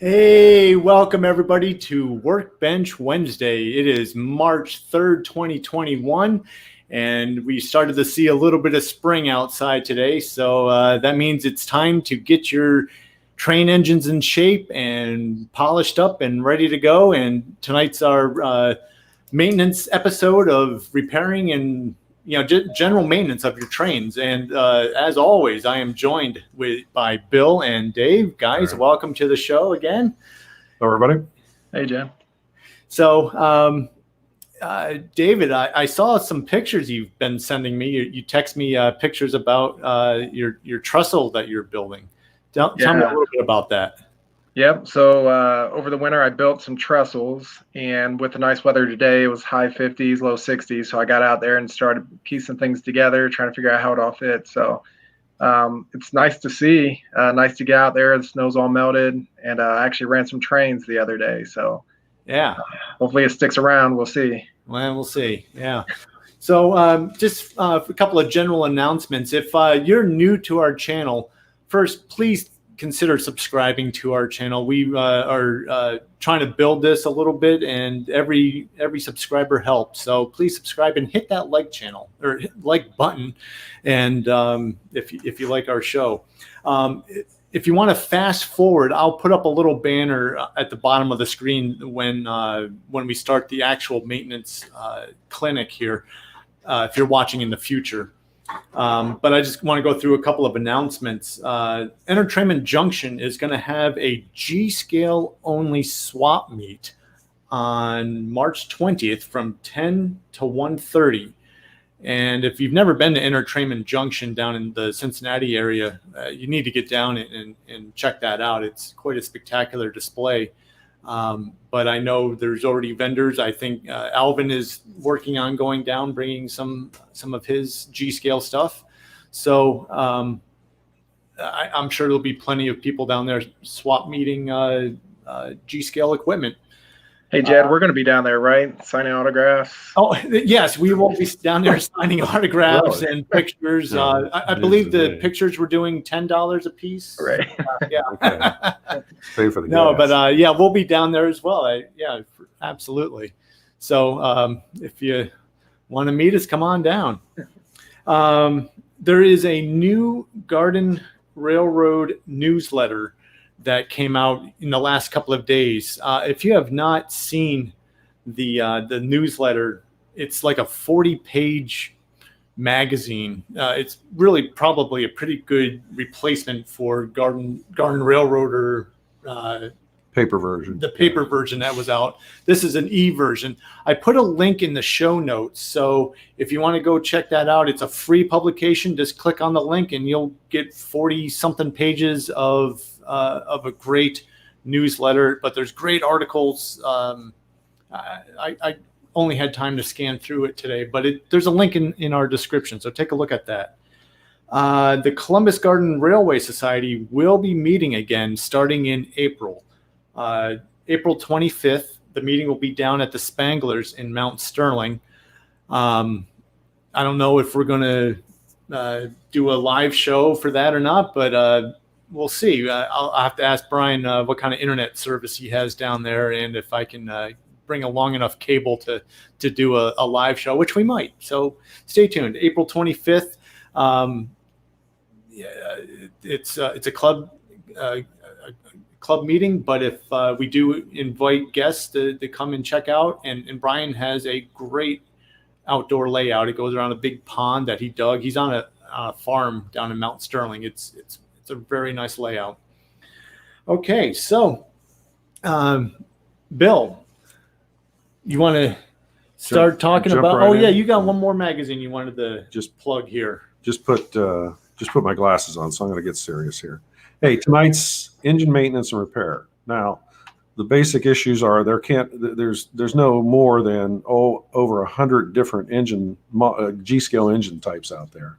Hey, welcome everybody to Workbench Wednesday. It is March 3rd, 2021, and we started to see a little bit of spring outside today. So that means it's time to get your train engines in shape and polished up and ready to go. And tonight's our maintenance episode of repairing and general maintenance of your trains. And as always, I am joined by Bill and Dave. Guys, right. Welcome to the show again. Hello, everybody. Hey, Jen. So, David, I saw some pictures you've been sending me. You text me pictures about your trestle that you're building. Tell me a little bit about that. Yep. So over the winter, I built some trestles, and with the nice weather today, it was high 50s, low 60s. So I got out there and started piecing things together, trying to figure out how it all fits. So it's nice to see, nice to get out there. The snow's all melted, and I actually ran some trains the other day. So yeah, hopefully it sticks around. We'll see. Well, we'll see. Yeah. So just a couple of general announcements. If you're new to our channel, first, please consider subscribing to our channel. We are trying to build this a little bit, and every subscriber helps. So please subscribe and hit that like channel or like button. And if you like our show, if you want to fast forward, I'll put up a little banner at the bottom of the screen when we start the actual maintenance clinic here. If you're watching in the future. But I just want to go through a couple of announcements. Entertainment Junction is going to have a G-scale only swap meet on March 20th from 10 to 1:30. And if you've never been to Entertainment Junction down in the Cincinnati area, you need to get down and check that out. It's quite a spectacular display. But I know there's already vendors. I think Alvin is working on going down, bringing some of his G-scale stuff. So I'm sure there'll be plenty of people down there swap meeting G-scale equipment. Hey, Jed, we're going to be down there, right? Signing autographs. Oh, yes, we will be down there signing autographs and pictures. No, I believe the pictures were doing $10 a piece. Right. Yeah. Okay. Pay for the no, gas. But yeah, we'll be down there as well. Yeah, absolutely. So if you want to meet us, come on down. There is a new Garden Railroad newsletter that came out in the last couple of days. If you have not seen the newsletter, it's like a 40-page magazine. It's really probably a pretty good replacement for Garden Railroad or paper version. The paper version that was out. This is an e-version. I put a link in the show notes, so if you want to go check that out, it's a free publication. Just click on the link and you'll get 40-something pages of a great newsletter. But there's great articles. I only had time to scan through it today, but there's a link in our description, so take a look at that. The Columbus Garden Railway Society will be meeting again starting in April. April 25th, the meeting will be down at the Spanglers in Mount Sterling. I don't know if we're going to do a live show for that or not, but we'll see. I'll have to ask Brian what kind of internet service he has down there, and if I can bring a long enough cable to do a live show, which we might. So stay tuned. April 25th. It's a club meeting, but if we do invite guests to come and check out, and Brian has a great outdoor layout. It goes around a big pond that he dug. He's on a farm down in Mount Sterling. It's a very nice layout. Okay, so Bill, you want to start talking about? Right yeah, you got one more magazine you wanted to just plug here. Just put my glasses on, so I'm going to get serious here. Hey, tonight's engine maintenance and repair. Now, the basic issues are there's no more than over 100 different G-scale engine types out there,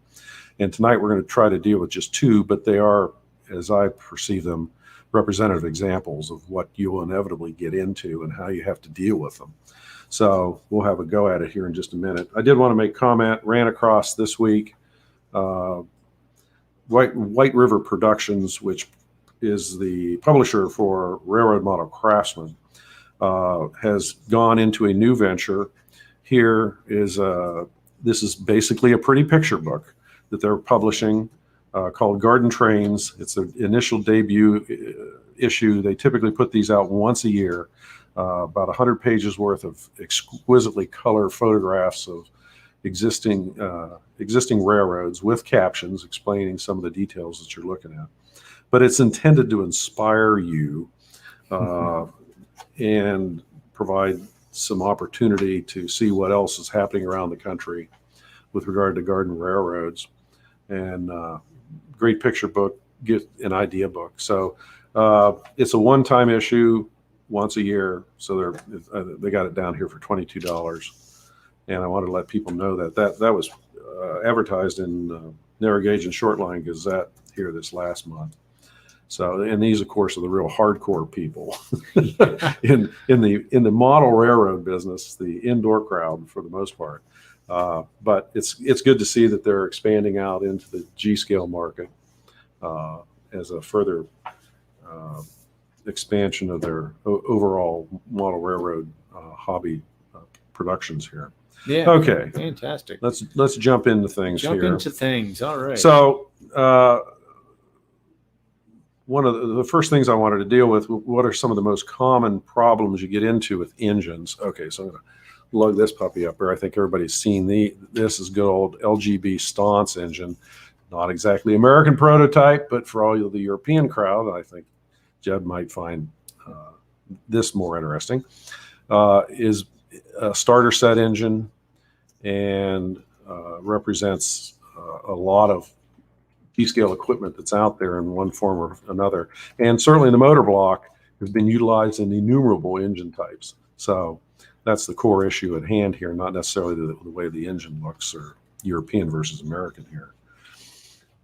and tonight we're going to try to deal with just two, but they are, as I perceive them, representative examples of what you will inevitably get into and how you have to deal with them. So we'll have a go at it here in just a minute. I did want to make comment. Ran across this week. White River Productions, which is the publisher for Railroad Model Craftsman, has gone into a new venture. Here is this is basically a pretty picture book that they're publishing called Garden Trains. It's an initial debut issue. They typically put these out once a year, about 100 pages worth of exquisitely color photographs of existing railroads with captions explaining some of the details that you're looking at. But it's intended to inspire you and provide some opportunity to see what else is happening around the country with regard to garden railroads. And great picture book, get an idea book. So it's a one-time issue once a year. So they got it down here for $22. And I wanted to let people know that was advertised in Narrow Gauge and Shortline Gazette here this last month. So, and these, of course, are the real hardcore people in the model railroad business, the indoor crowd for the most part. But it's good to see that they're expanding out into the G scale market as a further expansion of their overall model railroad hobby productions here. Yeah. Okay. Fantastic. Let's jump into things here. Jump into things. All right. So one of the first things I wanted to deal with, what are some of the most common problems you get into with engines? Okay, so I'm going to lug this puppy up here. I think everybody's seen this is good old LGB Stance engine. Not exactly American prototype, but for all the European crowd, I think Jed might find this more interesting. Is a starter set engine and represents a lot of T-scale equipment that's out there in one form or another. And certainly the motor block has been utilized in innumerable engine types. So that's the core issue at hand here, not necessarily the way the engine looks or European versus American here.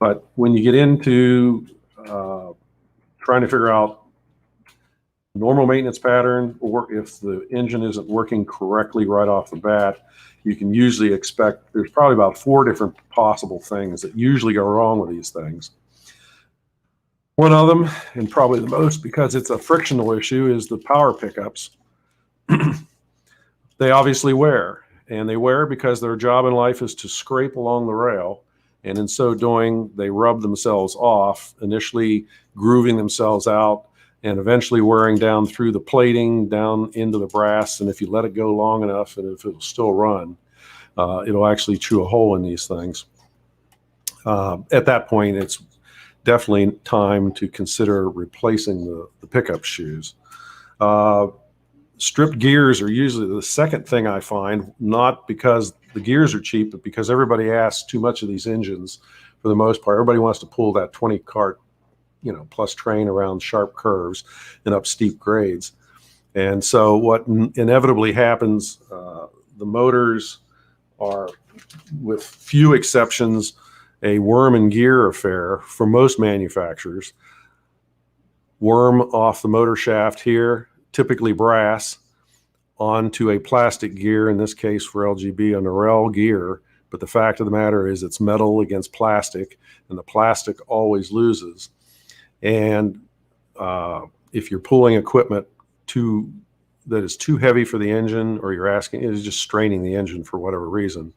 But when you get into trying to figure out normal maintenance pattern, or if the engine isn't working correctly right off the bat, you can usually expect there's probably about 4 different possible things that usually go wrong with these things. One of them, and probably the most because it's a frictional issue, is the power pickups. They obviously wear, and they wear because their job in life is to scrape along the rail, and in so doing, they rub themselves off, initially grooving themselves out, and eventually wearing down through the plating, down into the brass. And if you let it go long enough, and if it'll still run, it'll actually chew a hole in these things. At that point, it's definitely time to consider replacing the pickup shoes. Stripped gears are usually the second thing I find, not because the gears are cheap, but because everybody asks too much of these engines for the most part. Everybody wants to pull that 20 cart plus train around sharp curves and up steep grades. And so what inevitably happens, the motors are, with few exceptions, a worm and gear affair for most manufacturers. Worm off the motor shaft here, typically brass, onto a plastic gear, in this case for LGB, a Norel gear. But the fact of the matter is it's metal against plastic, and the plastic always loses. And if you're pulling equipment that is too heavy for the engine, or you're asking, it is just straining the engine for whatever reason,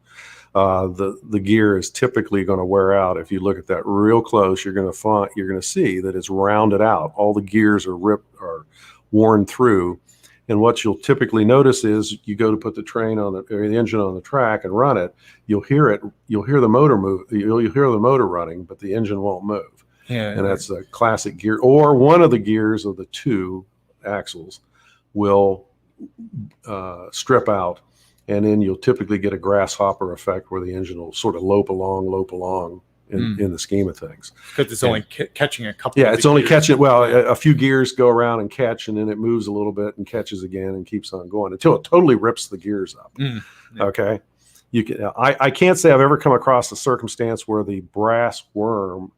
the gear is typically going to wear out. If you look at that real close, you're going to see that it's rounded out. All the gears are worn through. And what you'll typically notice is you go to put the train on or the engine on the track and run it. You'll hear the motor move. You'll hear the motor running, but the engine won't move. Yeah, and that's a classic gear, or one of the gears of the 2 axles will strip out, and then you'll typically get a grasshopper effect where the engine will sort of lope along in the scheme of things. Because it's only catching a couple. Yeah, it's only catching. Well, a few gears go around and catch, and then it moves a little bit and catches again and keeps on going until it totally rips the gears up. Yeah. Okay, I can't say I've ever come across a circumstance where the brass worm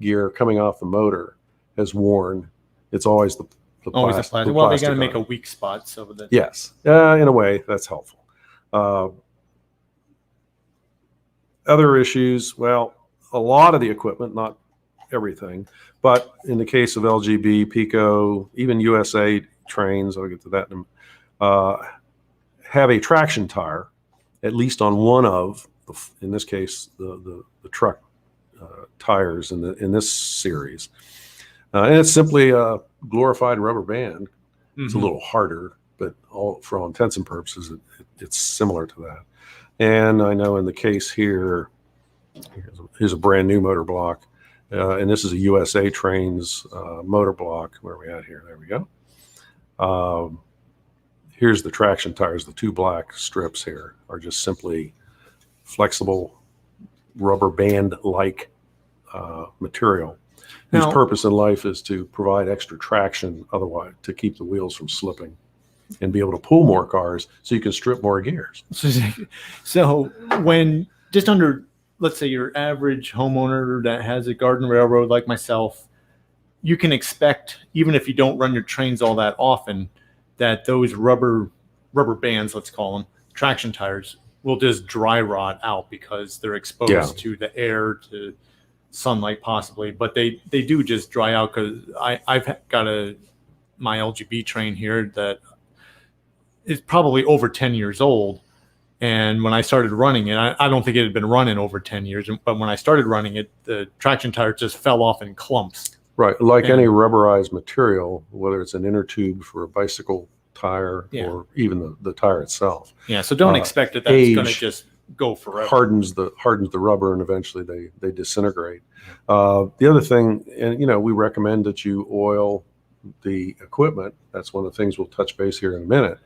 gear coming off the motor has worn. It's always the plastic. Well, they got to make a weak spot so that. Yes, in a way that's helpful. Other issues. Well, a lot of the equipment, not everything. But in the case of LGB, Pico, even USA trains, I'll get to that have a traction tire, at least on one of, in this case, the truck tires in this series. And it's simply a glorified rubber band. It's a little harder, but for all intents and purposes, it's similar to that. And I know in the case here, here's a brand new motor block. And this is a USA Trains motor block. Where are we at here? There we go. Here's the traction tires. The two black strips here are just simply flexible rubber band-like material, whose purpose in life is to provide extra traction, otherwise to keep the wheels from slipping and be able to pull more cars so you can strip more gears. So when just under, let's say, your average homeowner that has a garden railroad like myself, you can expect, even if you don't run your trains all that often, that those rubber bands, let's call them, traction tires, will just dry rot out because they're exposed to the air, to sunlight possibly, but they do just dry out. Because I've got my LGB train here that is probably over 10 years old. And when I started running it, I don't think it had been running over 10 years, but when I started running it, the traction tire just fell off in clumps. Right. Like any rubberized material, whether it's an inner tube for a bicycle tire or even the tire itself. Yeah. So don't expect that that's going to just go forever. Hardens the rubber, and eventually they disintegrate. The other thing, and we recommend that you oil the equipment. That's one of the things we'll touch base here in a minute.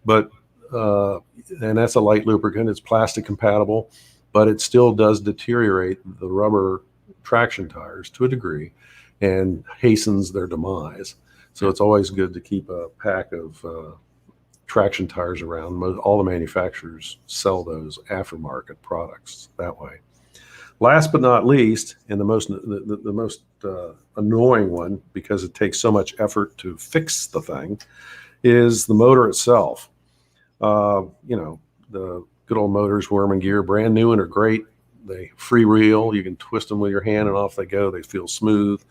But and that's a light lubricant. It's plastic compatible, but it still does deteriorate the rubber traction tires to a degree and hastens their demise. So it's always good to keep a pack of traction tires around. All the manufacturers sell those aftermarket products that way. Last but not least, and the most annoying one, because it takes so much effort to fix the thing, is the motor itself. The good old motors, worm and gear, brand new and are great. They freewheel. You can twist them with your hand and off they go. They feel smooth,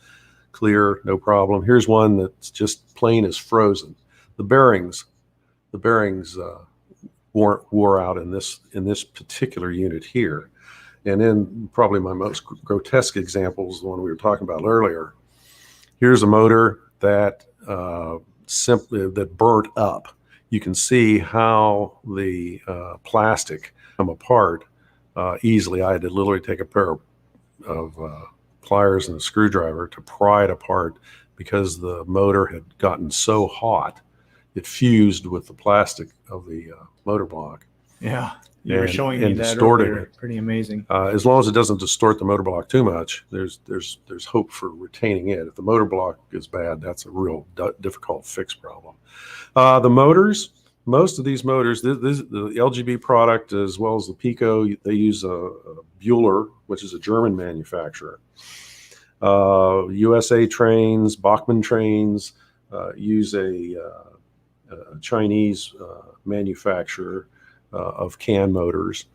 clear, no problem. Here's one that's just plain as frozen. The bearings wore out in this particular unit here. And then probably my most grotesque example is the one we were talking about earlier. Here's a motor that that burnt up. You can see how the plastic come apart easily. I had to literally take a pair of pliers and a screwdriver to pry it apart because the motor had gotten so hot it fused with the plastic of the motor block. Yeah, you were showing me that distorted earlier. it. Pretty amazing. As long as it doesn't distort the motor block too much, there's hope for retaining it. If the motor block is bad, that's a real difficult fix problem. The motors, most of these motors, the LGB product as well as the Pico, they use a Buehler, which is a German manufacturer. USA trains, Bachmann trains use a Chinese manufacturer of can motors,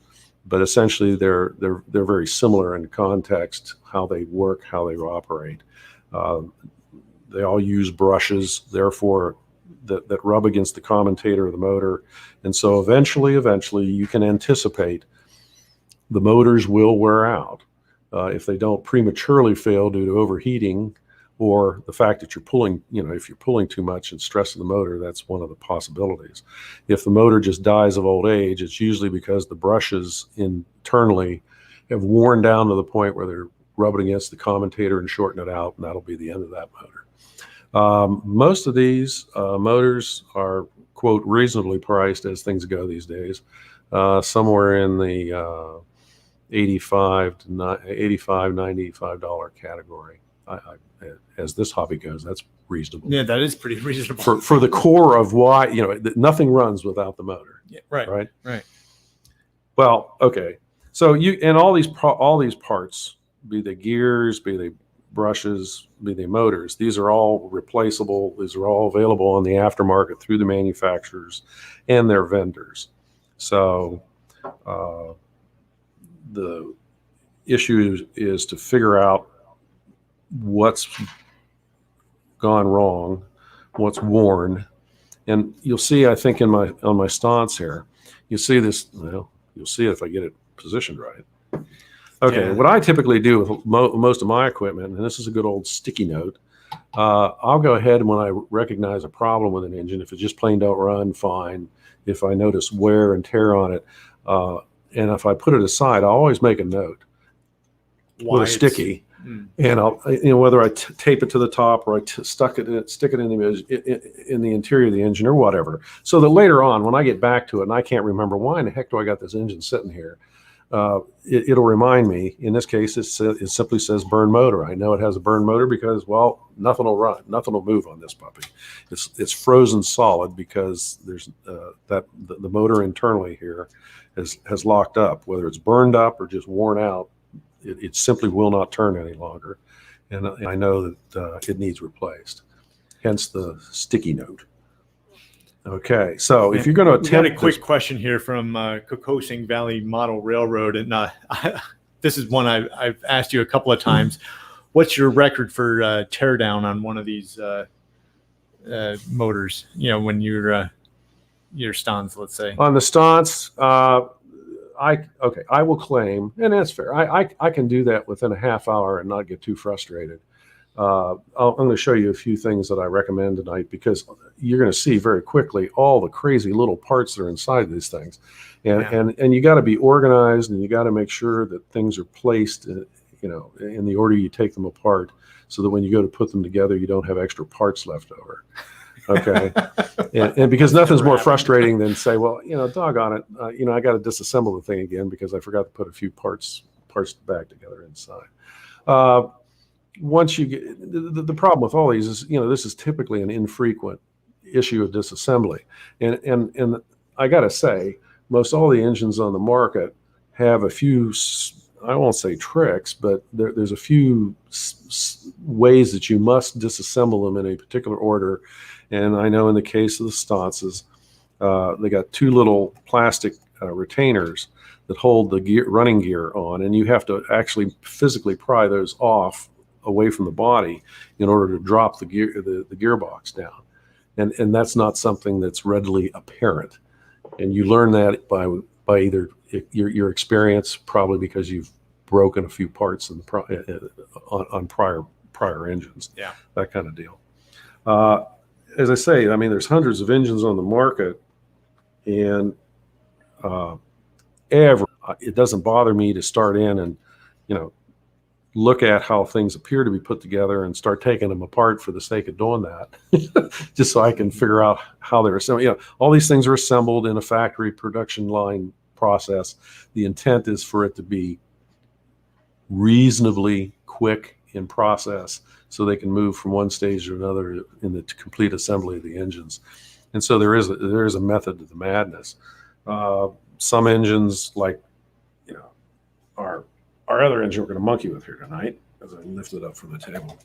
but essentially they're very similar in context, how they work, how they operate. They all use brushes, therefore that rub against the commutator of the motor, and so eventually you can anticipate the motors will wear out if they don't prematurely fail due to overheating, or the fact that you're pulling, if you're pulling too much and stressing the motor, that's one of the possibilities. If the motor just dies of old age, it's usually because the brushes internally have worn down to the point where they're rubbing against the commutator and shorten it out, and that'll be the end of that motor. Most of these motors are, quote, reasonably priced as things go these days, somewhere in the $85 to $95 category. As this hobby goes, that's reasonable. Yeah, that is pretty reasonable for the core of why nothing runs without the motor. Yeah, right. Well, okay. So and all these parts, be they gears, be they brushes, be they motors, these are all replaceable. These are all available on the aftermarket through the manufacturers and their vendors. So the issue is to figure out what's gone wrong, what's worn. And you'll see, I think, on my stance here, you see this, well, you'll see it if I get it positioned right. Okay, Yeah. what I typically do with most of my equipment, and this is a good old sticky note, I'll go ahead and when I recognize a problem with an engine, if it just plain don't run, fine. If I notice wear and tear on it, and if I put it aside, I'll always make a note with a sticky. And I'll, whether I tape it to the top or I stick it in the interior of the engine or whatever, so that later on when I get back to it and I can't remember why in the heck do I got this engine sitting here, it'll remind me. In this case, it simply says burn motor. I know it has a burn motor because, well, nothing will run, nothing will move on this puppy. It's frozen solid because there's the motor internally here has locked up, whether it's burned up or just worn out. It simply will not turn any longer, and I know that it needs replaced. Hence the sticky note. Okay, so if you're going to attempt, got a quick question here from Kokosing Valley Model Railroad, and this is one I've asked you a couple of times. What's your record for teardown on one of these motors? When your stance, let's say. On the stance, I will claim, and that's fair. I can do that within a half hour and not get too frustrated. I'm going to show you a few things that I recommend tonight because you're going to see very quickly all the crazy little parts that are inside these things, and you got to be organized and you got to make sure that things are placed, in the order you take them apart, so that when you go to put them together, you don't have extra parts left over. Okay. and because nothing's more frustrating than say, well, doggone it, I got to disassemble the thing again because I forgot to put a few parts back together inside. Once you get the problem with all these is, this is typically an infrequent issue of disassembly. And I got to say, most all the engines on the market have a few, I won't say tricks, but there's a few ways that you must disassemble them in a particular order. And I know in the case of the stances, they got two little plastic retainers that hold the running gear on, and you have to actually physically pry those off away from the body in order to drop the gearbox down. And that's not something that's readily apparent. And you learn that by either your experience, probably because you've broken a few parts on prior engines, that kind of deal. As I say, there's hundreds of engines on the market, and it doesn't bother me to start in and, look at how things appear to be put together and start taking them apart for the sake of doing that, just so I can figure out how they're assembled. All these things are assembled in a factory production line process. The intent is for it to be reasonably quick in process so they can move from one stage to another in the complete assembly of the engines. And so there is a method to the madness. Some engines, like our other engine we're going to monkey with here tonight, as I lift it up from the table.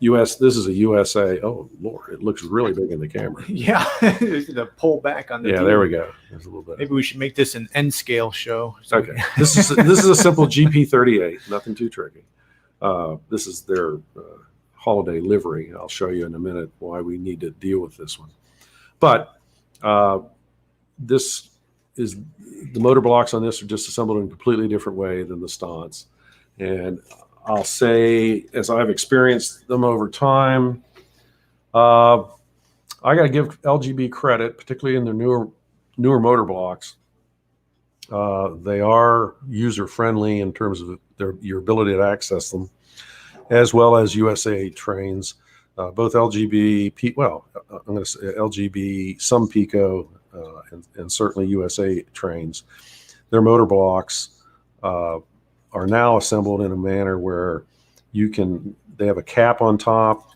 This is a USA. Oh Lord, it looks really big in the camera. Yeah, the pull back on the. Yeah, there we go. There's a little bit. Maybe we should make this an N scale show. Okay, this is a simple GP38. Nothing too tricky. This is their holiday livery. I'll show you in a minute why we need to deal with this one. But this is the motor blocks on this are disassembled in a completely different way than the stance. And I'll say, as I've experienced them over time, I got to give LGB credit, particularly in their newer motor blocks. They are user friendly in terms of your ability to access them, as well as USA trains. Both LGB, I'm going to say LGB, some Pico, and certainly USA trains. Their motor blocks are now assembled in a manner where they have a cap on top,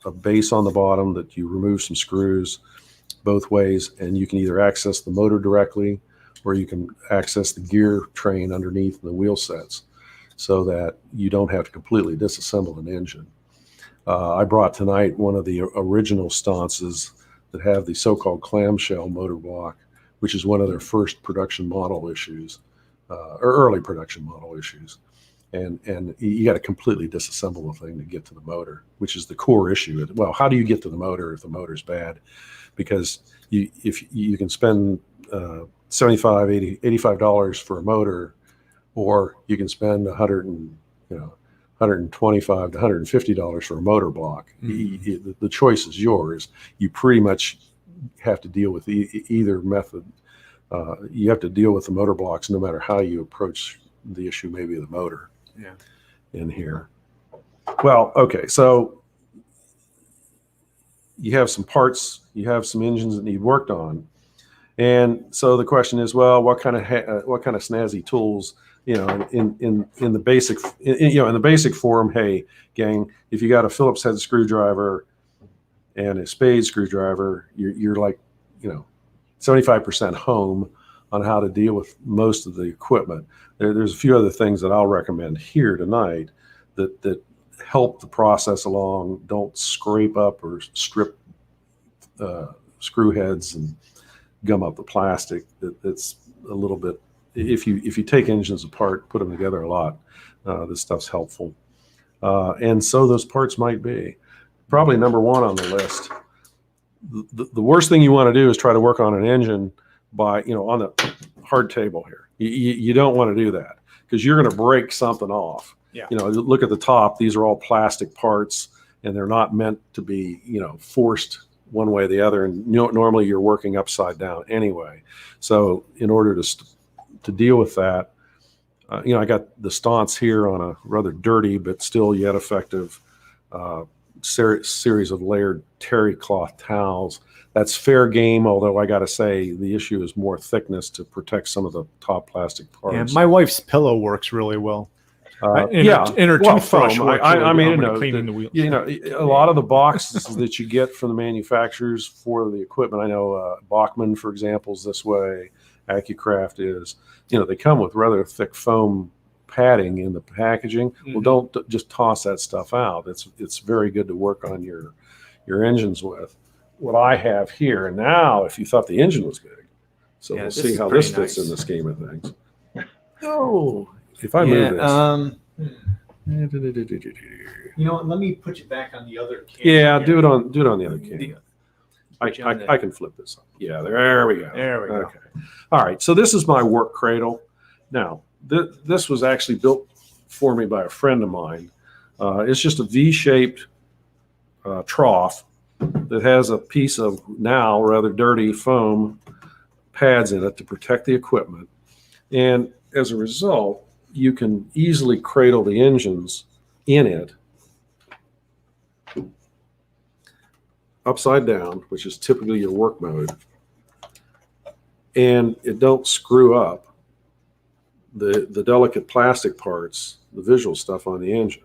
a base on the bottom that you remove some screws both ways, and you can either access the motor directly or you can access the gear train underneath the wheel sets so that you don't have to completely disassemble an engine. I brought tonight one of the original stances that have the so-called clamshell motor block, which is one of their first production model issues, or early production model issues. and you got to completely disassemble the thing to get to the motor, which is the core issue. Well, how do you get to the motor if the motor's bad? Because if you can spend $75, $80, $85 for a motor, or you can spend $125 to $150 for a motor block. Mm-hmm. The choice is yours. You pretty much have to deal with either method. You have to deal with the motor blocks no matter how you approach the issue, maybe the motor in here. Well, okay, so you have some parts, you have some engines that need worked on. And so the question is, well, what kind of snazzy tools, in the basic, in the basic form, hey, gang, if you got a Phillips head screwdriver and a spade screwdriver, you're like, 75% home on how to deal with most of the equipment. There's a few other things that I'll recommend here tonight that help the process along. Don't scrape up or strip screw heads and gum up the plastic. That's a little bit, if you take engines apart, put them together a lot, this stuff's helpful. And so those parts might be. Probably number one on the list. The worst thing you want to do is try to work on an engine by, on the hard table here. You don't want to do that because you're going to break something off. Yeah. Look at the top. These are all plastic parts, and they're not meant to be, forced one way or the other. And normally you're working upside down anyway. So in order to deal with that, I got the staunts here on a rather dirty but still yet effective series of layered terry cloth towels. That's fair game, although I got to say the issue is more thickness to protect some of the top plastic parts. Yeah, my wife's pillow works really well. Her toothbrush foam. works I made a note cleaning that, the wheels. A lot of the boxes that you get from the manufacturers for the equipment, I know Bachmann, for example, is this way. AccuCraft is. They come with rather thick foam padding in the packaging. Mm-hmm. Well, don't just toss that stuff out. It's very good to work on your engines with. What I have here, and now if you thought the engine was big, so we'll see how this fits in the scheme of things. Oh, if I move this. Let me put you back on the other camera. Yeah, do it on the other camera. I can flip this up. Yeah, there we go. There we go. Okay. All right. So this is my work cradle. Now, this was actually built for me by a friend of mine. It's just a V-shaped trough that has a piece of now rather dirty foam pads in it to protect the equipment. And as a result, you can easily cradle the engines in it upside down, which is typically your work mode, and it don't screw up the delicate plastic parts, the visual stuff on the engine.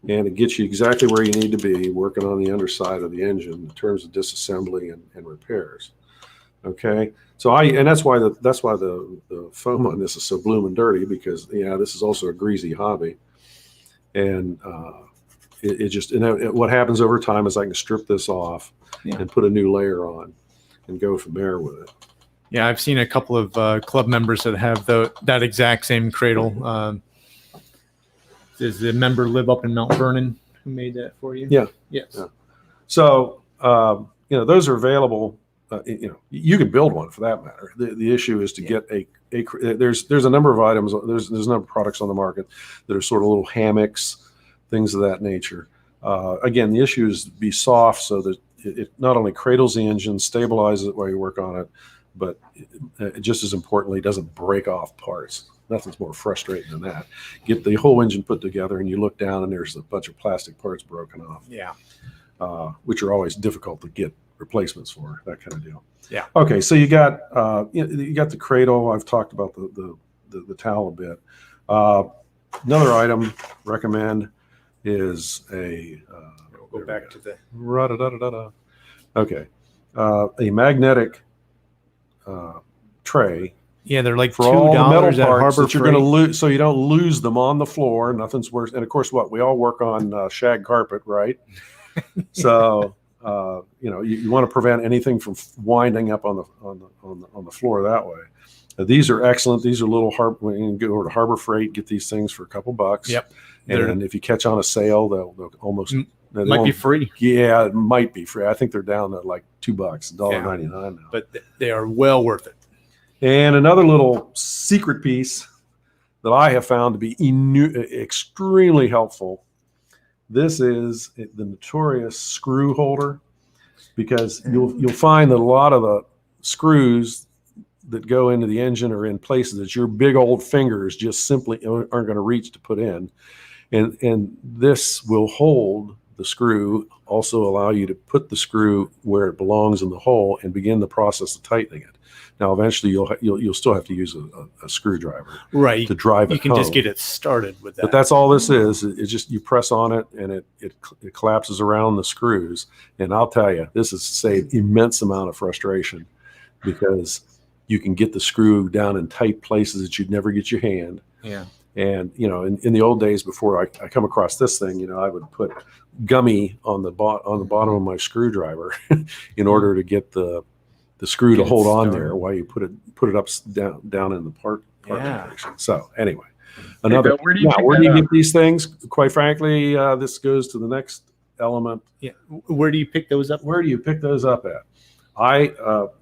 And it gets you exactly where you need to be working on the underside of the engine in terms of disassembly and repairs. Okay, so that's why the foam on this is so bloomin' dirty, because this is also a greasy hobby, and what happens over time is I can strip this off and put a new layer on and go from there with it. Yeah, I've seen a couple of club members that have that exact same cradle. Does the member live up in Mount Vernon who made that for you? Yeah. Yes. Yeah. So, those are available. You can build one for that matter. The issue is to get there's a number of items. There's a number of products on the market that are sort of little hammocks, things of that nature. Again, the issue is to be soft so that it not only cradles the engine, stabilizes it while you work on it, but it just as importantly, doesn't break off parts. Nothing's more frustrating than that. Get the whole engine put together and you look down and there's a bunch of plastic parts broken off. Yeah. Which are always difficult to get replacements for, that kind of deal. Yeah. Okay, so you got the cradle. I've talked about the towel a bit. Another item recommend is a go back to the okay, a magnetic tray. Yeah, they're like for all the metal at parts Harbor that you're going to lose, so you don't lose them on the floor. Nothing's worse. And of course, we all work on shag carpet, right? So you want to prevent anything from winding up on the floor that way. These are excellent. These are little when you go over to Harbor Freight, get these things for a couple bucks. Yep. And if you catch on a sale, they'll almost might be free. Yeah, it might be free. I think they're down to like $2, $1.99 now. But they are well worth it. And another little secret piece that I have found to be extremely helpful. This is the notorious screw holder, because you'll find that a lot of the screws that go into the engine are in places that your big old fingers just simply aren't going to reach to put in. And this will hold the screw, also allow you to put the screw where it belongs in the hole and begin the process of tightening it. Now, eventually you'll still have to use a screwdriver, right, to drive it You can home. just get it started with that. But that's all this is. It's just you press on it and it collapses around the screws. And I'll tell you, this has saved immense amount of frustration, because you can get the screw down in tight places that you'd never get your hand. Yeah. And, in the old days before I come across this thing, I would put gummy on the bottom of my screwdriver in order to get the screw to hold on there while you put it up down in the part location. So anyway, Bill, where do you get these things? Quite frankly, this goes to the next element. Yeah. Where do you pick those up? Where do you pick those up at?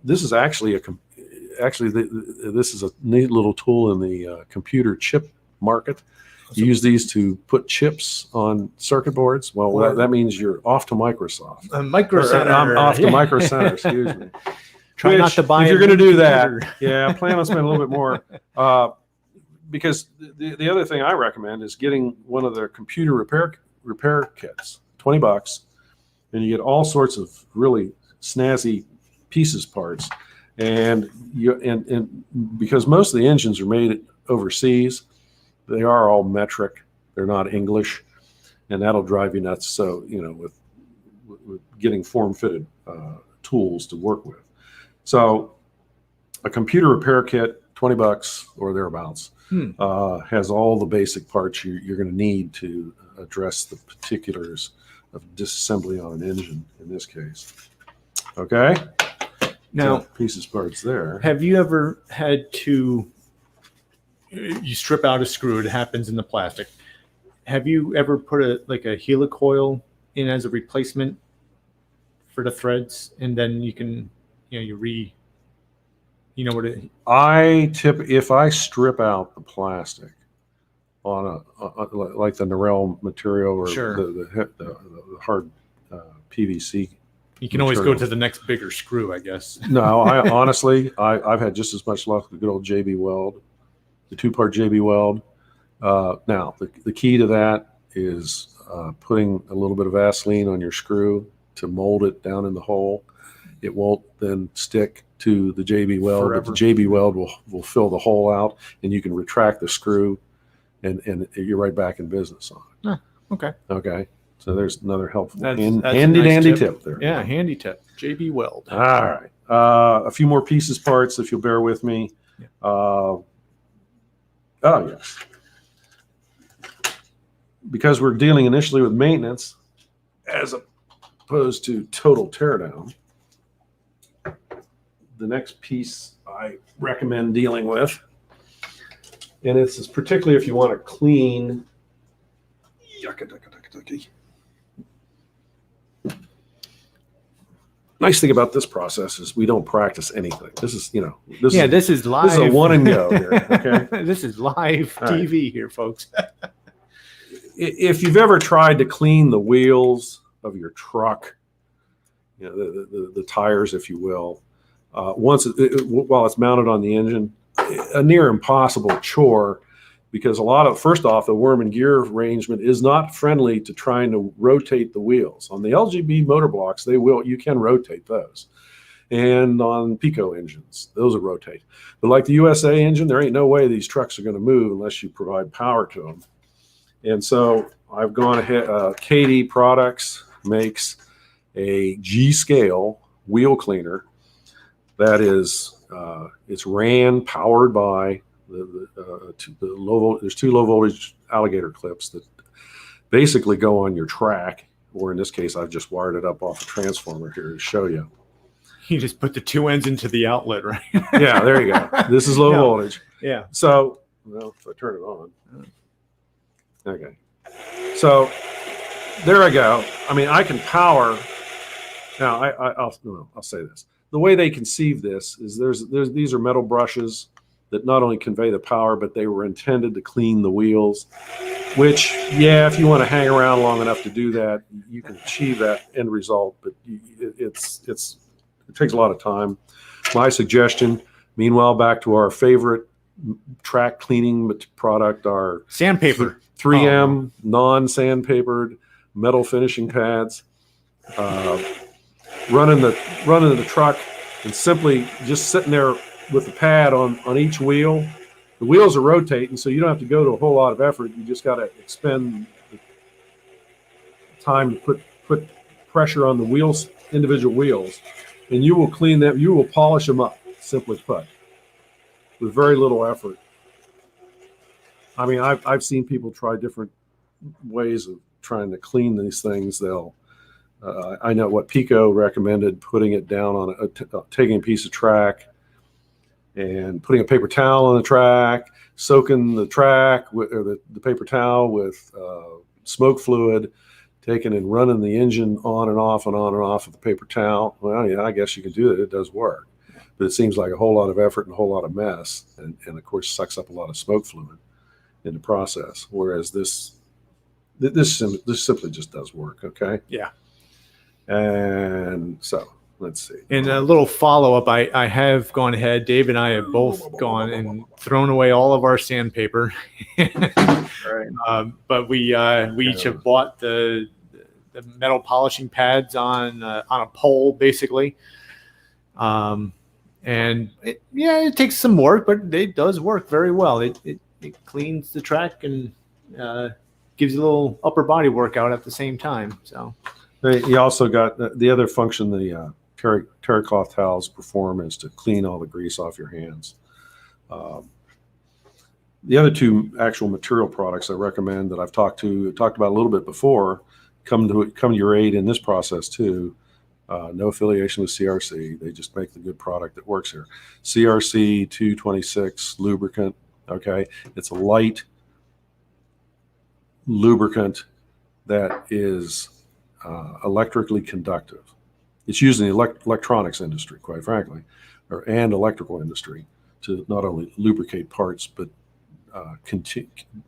This is actually this is a neat little tool in the computer chip market. You use these to put chips on circuit boards. Well, that means you're off to Microsoft. Micro Center. I'm off to Micro Center, excuse me. Try not to buy. If you're going to do that, plan on spending a little bit more. Because the other thing I recommend is getting one of their computer repair kits, $20, and you get all sorts of really snazzy parts, and because most of the engines are made overseas, they are all metric. They're not English, and that'll drive you nuts. So with getting form-fitted tools to work with. So a computer repair kit, $20 or thereabouts, has all the basic parts you're going to need to address the particulars of disassembly on an engine in this case. Okay. Now, parts there. Have you ever had to, you strip out a screw, it happens in the plastic. Have you ever put a helicoil in as a replacement for the threads, and then you can, if I strip out the plastic on like the Narell material or the hard PVC, you can always go to the next bigger screw, I guess. No, I've had just as much luck with the good old JB Weld, the 2-part JB Weld. Now, the key to that is putting a little bit of Vaseline on your screw to mold it down in the hole. It won't then stick to the JB Weld, but the JB Weld will fill the hole out, and you can retract the screw, and you're right back in business on it. Okay. Okay. So there's another helpful handy dandy tip there. Yeah, handy tip. JB Weld. All right. A few more parts, if you'll bear with me. Yeah. Oh, yes. Because we're dealing initially with maintenance as opposed to total teardown, the next piece I recommend dealing with, and it's particularly if you want to clean. Nice thing about this process is we don't practice anything. This is live. This is a one and go here. Okay. This is live TV here, folks. If you've ever tried to clean the wheels of your truck, the tires, if you will, while it's mounted on the engine, a near impossible chore, because first off, the worm and gear arrangement is not friendly to trying to rotate the wheels. On the LGB motor blocks, you can rotate those. And on Pico engines, those will rotate. But like the USA engine, there ain't no way these trucks are going to move unless you provide power to them. And so I've gone ahead, KD Products makes a G-scale wheel cleaner that is, it's ran, powered by there's 2 low voltage alligator clips that basically go on your track, or in this case, I've just wired it up off a transformer here to show you. You just put the two ends into the outlet, right? Yeah, there you go. This is low Yeah. voltage. Yeah. So, well, if I turn it on. Okay. So there I go. I mean, I can power. Now, I'll say this. The way they conceive this is these are metal brushes that not only convey the power, but they were intended to clean the wheels, which, yeah, if you want to hang around long enough to do that, you can achieve that end result, but it takes a lot of time. My suggestion, meanwhile, back to our favorite track cleaning product, our Sandpaper. 3M non-sandpapered metal finishing pads. Running the truck and simply just sitting there with the pad on each wheel. The wheels are rotating, so you don't have to go to a whole lot of effort. You just got to expend the time to put pressure on the wheels, individual wheels, and you will clean them. You will polish them up, simply put, with very little effort. I mean, I've seen people try different ways of trying to clean these things. I know what Pico recommended, putting it down on taking a piece of track and putting a paper towel on the track, soaking the track or the paper towel with smoke fluid, taking and running the engine on and off and on and off with the paper towel. Well, yeah, I guess you can do that. It does work, but it seems like a whole lot of effort and a whole lot of mess, and of course sucks up a lot of smoke fluid in the process. Whereas this simply just does work. Okay. Yeah. And so let's see. And a little follow-up, I have gone ahead. Dave and I have both gone and thrown away all of our sandpaper. Right. But we each have bought the metal polishing pads on a pole, basically. And it takes some work, but it does work very well. It cleans the track and gives you a little upper body workout at the same time. So. You also got the other function the terry cloth towels perform is to clean all the grease off your hands. The other two actual material products I recommend that I've talked about a little bit before come to your aid in this process too. No affiliation with CRC. They just make the good product that works here. CRC 226 lubricant. Okay, it's a light lubricant that is electrically conductive. It's used in the electronics industry, quite frankly, and electrical industry, to not only lubricate parts, but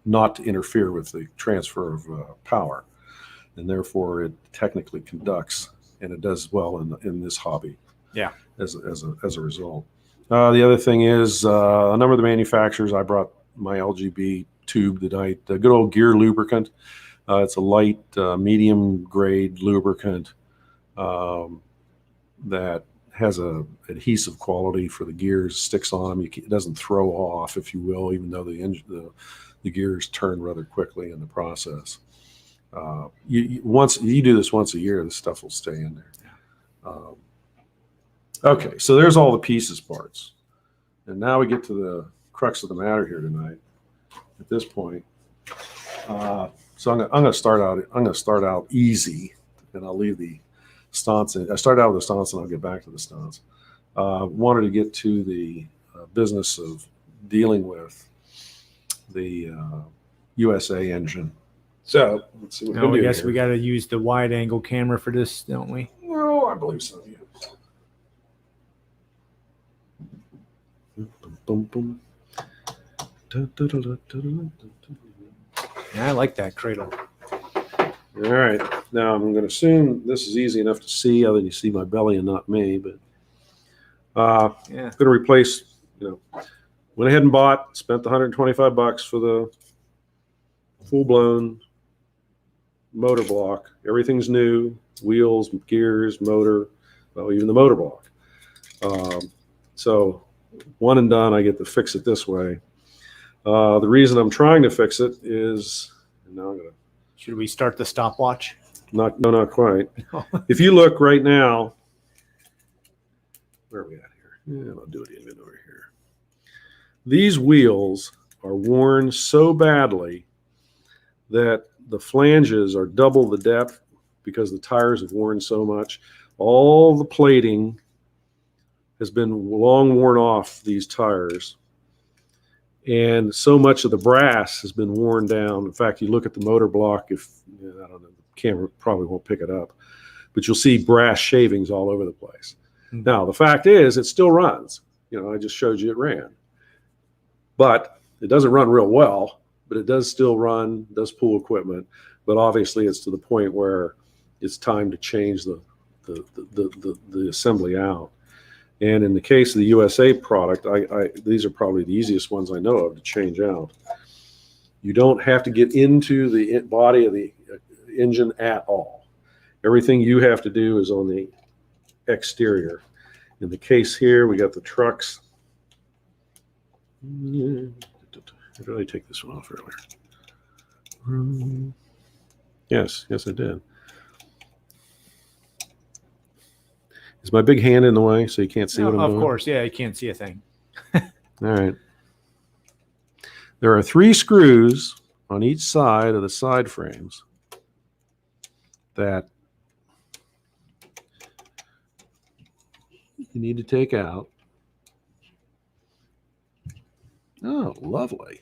not to interfere with the transfer of power. And therefore, it technically conducts, and it does well in this hobby. Yeah. As a result. The other thing is a number of the manufacturers. I brought my LGB tube tonight. The good old Gear lubricant. It's a light, medium grade lubricant that has a adhesive quality for the gears. Sticks on them. It doesn't throw off, if you will, even though the gears turn rather quickly in the process. Once you do this once a year, this stuff will stay in there. Okay, so there's all the pieces parts, and now we get to the crux of the matter here tonight. At this point. So I'm going to start out easy, and I'll leave the stunts. I start out with the stunts, and I'll get back to the stunts. Wanted to get to the business of dealing with the USA engine. So let's see what I guess we got to use the wide angle camera for this, don't we? No, I believe so. Yeah. Boom, boom. Yeah, I like that Cradle. All right. Now I'm going to assume this is easy enough to see, other than you see my belly and not me. But Yeah. I'm going to replace. Went ahead and spent the $125 for the full-blown motor block. Everything's new: wheels, gears, motor, well, even the motor block. So one and done. I get to fix it this way. The reason I'm trying to fix it is, now I'm gonna. Should we start the stopwatch? Not quite. If you look right now, where are we at here? Yeah, I'll do it even over here. These wheels are worn so badly that the flanges are double the depth because the tires have worn so much. All the plating has been long worn off these tires. And so much of the brass has been worn down. In fact, you look at the motor block, I don't know, the camera probably won't pick it up, but you'll see brass shavings all over the place. Mm-hmm. Now, the fact is, it still runs. I just showed you it ran. But it doesn't run real well, but it does still run, does pull equipment. But obviously, it's to the point where it's time to change the assembly out. And in the case of the USA product, these are probably the easiest ones I know of to change out. You don't have to get into the body of the engine at all. Everything you have to do is on the exterior. In the case here, we got the trucks. Did I take this one off earlier? Yes, I did. Is my big hand in the way so you can't see what I'm doing? Of course, yeah, you can't see a thing. All right. There are 3 screws on each side of the side frames that you need to take out. Oh, lovely.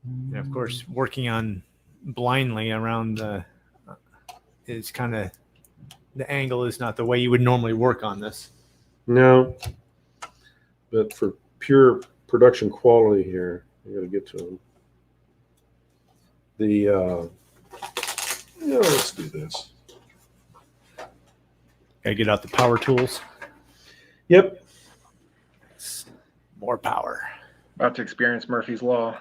And of course, working on blindly around is kind of, the angle is not the way you would normally work on this. No, but for pure production quality here, I got to get to them. Let's do this. Gotta get out the power tools. Yep. More power. About to experience Murphy's Law.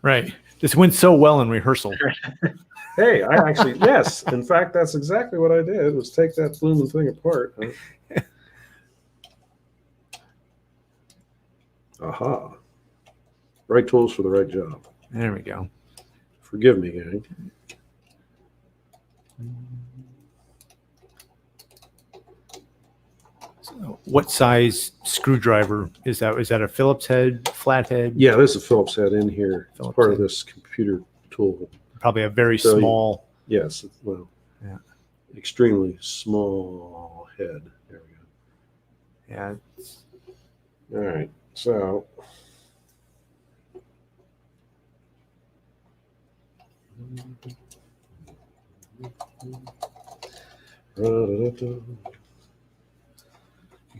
Right. This went so well in rehearsal. Hey, I actually, yes. In fact, that's exactly what I did, was take that blooming thing apart. Huh? Aha. Right tools for the right job. There we go. Forgive me, gang. So what size screwdriver is that? Is that a Phillips head, flathead? Yeah, there's a Phillips head in here. It's part of this computer tool. Probably a very small. Yes, well, yeah, extremely small head. There we go. Yeah. All right, so.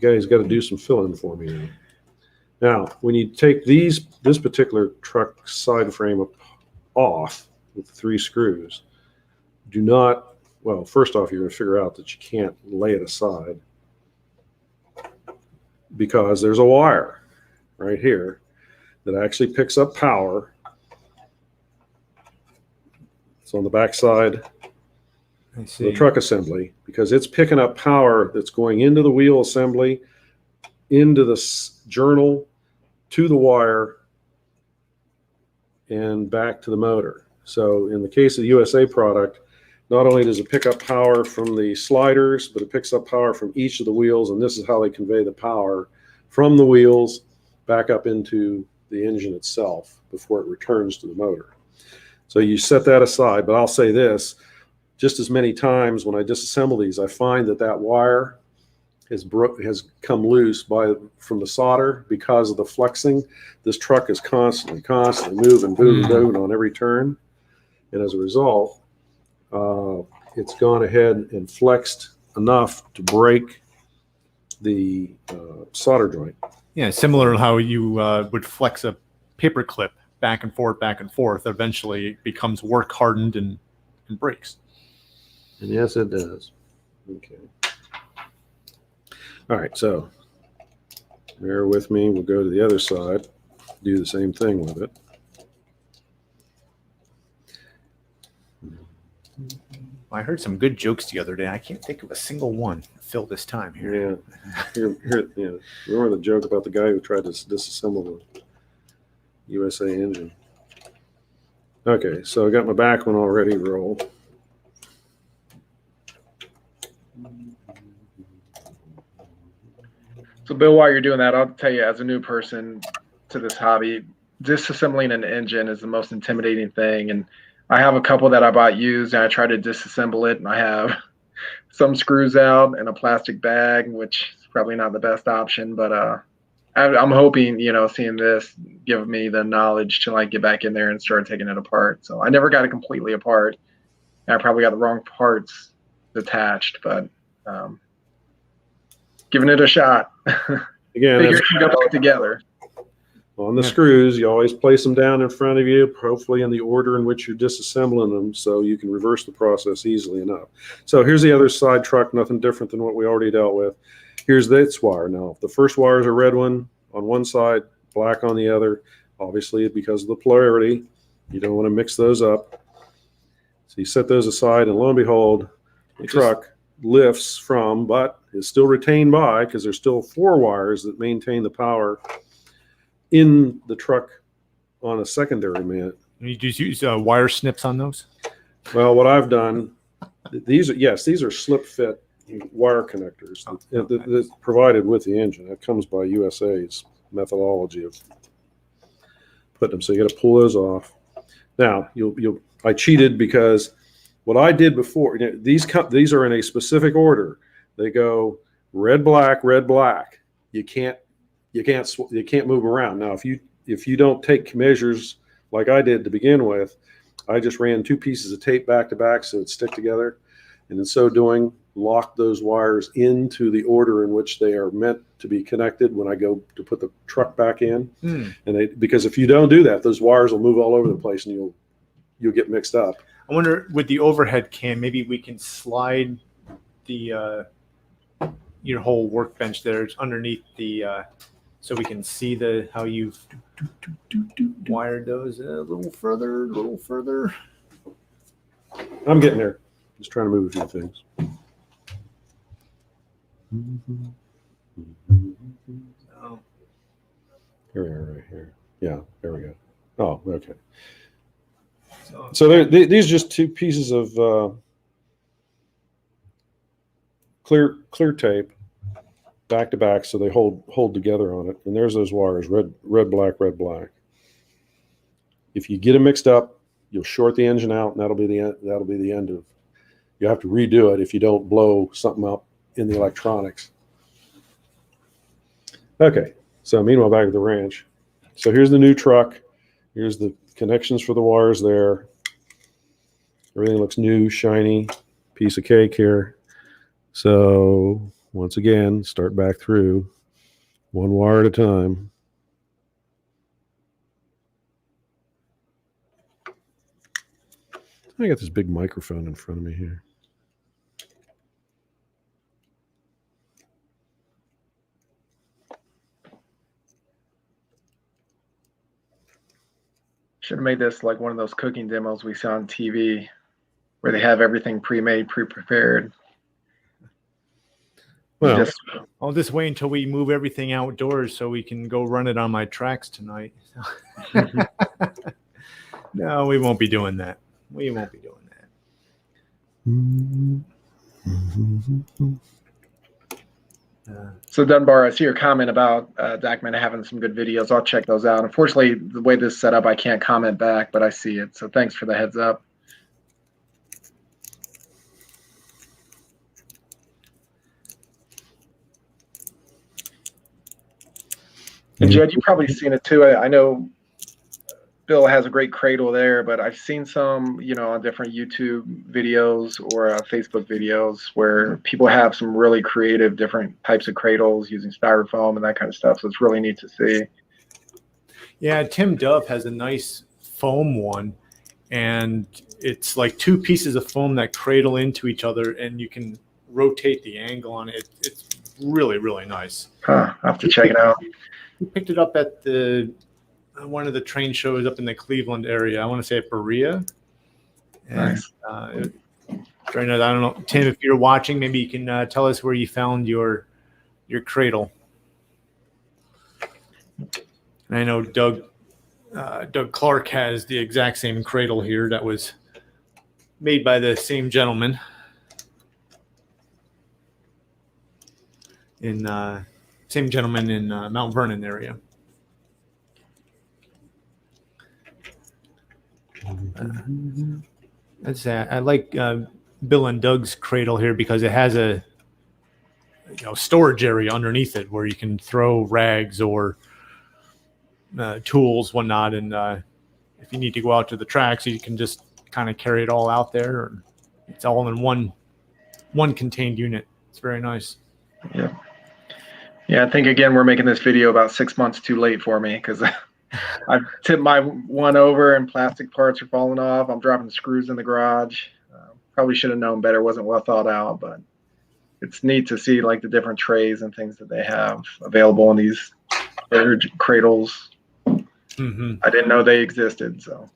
You guys got to do some filling for me now. Now, when you take this particular truck side frame off with 3 screws, do not, well, first off, you're going to figure out that you can't lay it aside because there's a wire right here that actually picks up power. It's on the back side of the truck assembly because it's picking up power that's going into the wheel assembly, into the journal, to the wire, and back to the motor. So in the case of the USA product, not only does it pick up power from the sliders, but it picks up power from each of the wheels, and this is how they convey the power from the wheels back up into the engine itself before it returns to the motor. So you set that aside, but I'll say this, just as many times when I disassemble these, I find that wire has come loose from the solder because of the flexing. This truck is constantly moving on every turn. And as a result, it's gone ahead and flexed enough to break the solder joint. Yeah, similar to how you would flex a paper clip back and forth. Eventually it becomes work hardened and breaks. And yes, it does. Okay. All right, so bear with me. We'll go to the other side, do the same thing with it. I heard some good jokes the other day. I can't think of a single one to fill this time here. Yeah. Here, remember the joke about the guy who tried to disassemble the USA engine? Okay, so I got my back one already rolled. So, Bill, while you're doing that, I'll tell you, as a new person to this hobby, disassembling an engine is the most intimidating thing. And I have a couple that I bought used, and I try to disassemble it, and I have some screws out and a plastic bag, which is probably not the best option. But I'm hoping, seeing this give me the knowledge to like get back in there and start taking it apart. So I never got it completely apart. I probably got the wrong parts detached, but giving it a shot. Again, Figure it can go back together. On the screws, you always place them down in front of you, hopefully in the order in which you're disassembling them, so you can reverse the process easily enough. So here's the other side truck, nothing different than what we already dealt with. Here's this wire. Now, the first wire is a red one on one side, black on the other. Obviously, because of the polarity, you don't want to mix those up. So you set those aside, and lo and behold, the truck lifts from, but is still retained by, because there's still 4 wires that maintain the power in the truck on a secondary mount. You just use wire snips on those? Well, what I've done, these are slip fit wire connectors that's provided with the engine. That comes by USA's methodology of putting them. So you got to pull those off. Now, I cheated because what I did before, these are in a specific order. They go red, black, red, black. You can't move around. Now, if you don't take measures like I did to begin with, I just ran 2 pieces of tape back to back so it'd stick together, and in so doing, locked those wires into the order in which they are meant to be connected when I go to put the truck back in. And because if you don't do that, those wires will move all over the place and you'll get mixed up. I wonder, with the overhead cam, maybe we can slide the your whole workbench there underneath the so we can see how you've wired those a little further. I'm getting there. Just trying to move a few things. Oh. Here we are, right here. Yeah, there we go. Oh, okay. So these are just 2 pieces of clear tape back to back, so they hold together on it. And there's those wires, red, black, red, black. If you get them mixed up, you'll short the engine out, and that'll be the end of. You have to redo it if you don't blow something up in the electronics. Okay, so meanwhile, back at the ranch. So here's the new truck. Here's the connections for the wires there. Everything looks new, shiny, piece of cake here. So once again, start back through 1 wire at a time. I got this big microphone in front of me here. Should have made this like one of those cooking demos we saw on TV where they have everything pre-made, pre-prepared. Well, I'll just wait until we move everything outdoors so we can go run it on my tracks tonight. No, we won't be doing that. We won't be doing that. So Dunbar, I see your comment about Dachman having some good videos. I'll check those out. Unfortunately, the way this is set up, I can't comment back, but I see it. So thanks for the heads up. And Jed, you've probably seen it too. I know Bill has a great cradle there, but I've seen some, on different YouTube videos or Facebook videos where people have some really creative different types of cradles using styrofoam and that kind of stuff. So it's really neat to see. Yeah, Tim Dove has a nice foam one, and it's like 2 pieces of foam that cradle into each other, and you can rotate the angle on it. It's really, really nice. I'll have to check it out. We picked it up at one of the train shows up in the Cleveland area. I want to say at Berea. Nice. I don't know, Tim, if you're watching, maybe you can tell us where you found your cradle. And I know Doug Clark has the exact same cradle here that was made by the same gentleman in Mount Vernon area. I like Bill and Doug's Cradle here because it has a storage area underneath it where you can throw rags or tools, whatnot, and if you need to go out to the tracks, you can just kind of carry it all out there. Or it's all in one contained unit. It's very nice. Yeah. Yeah, I think again we're making this video about 6 months too late for me because I've tipped my one over and plastic parts are falling off. I'm dropping screws in the garage. Probably should have known better. Wasn't well thought out, but it's neat to see like the different trays and things that they have available in these cradles. Mm-hmm. I didn't know they existed. So.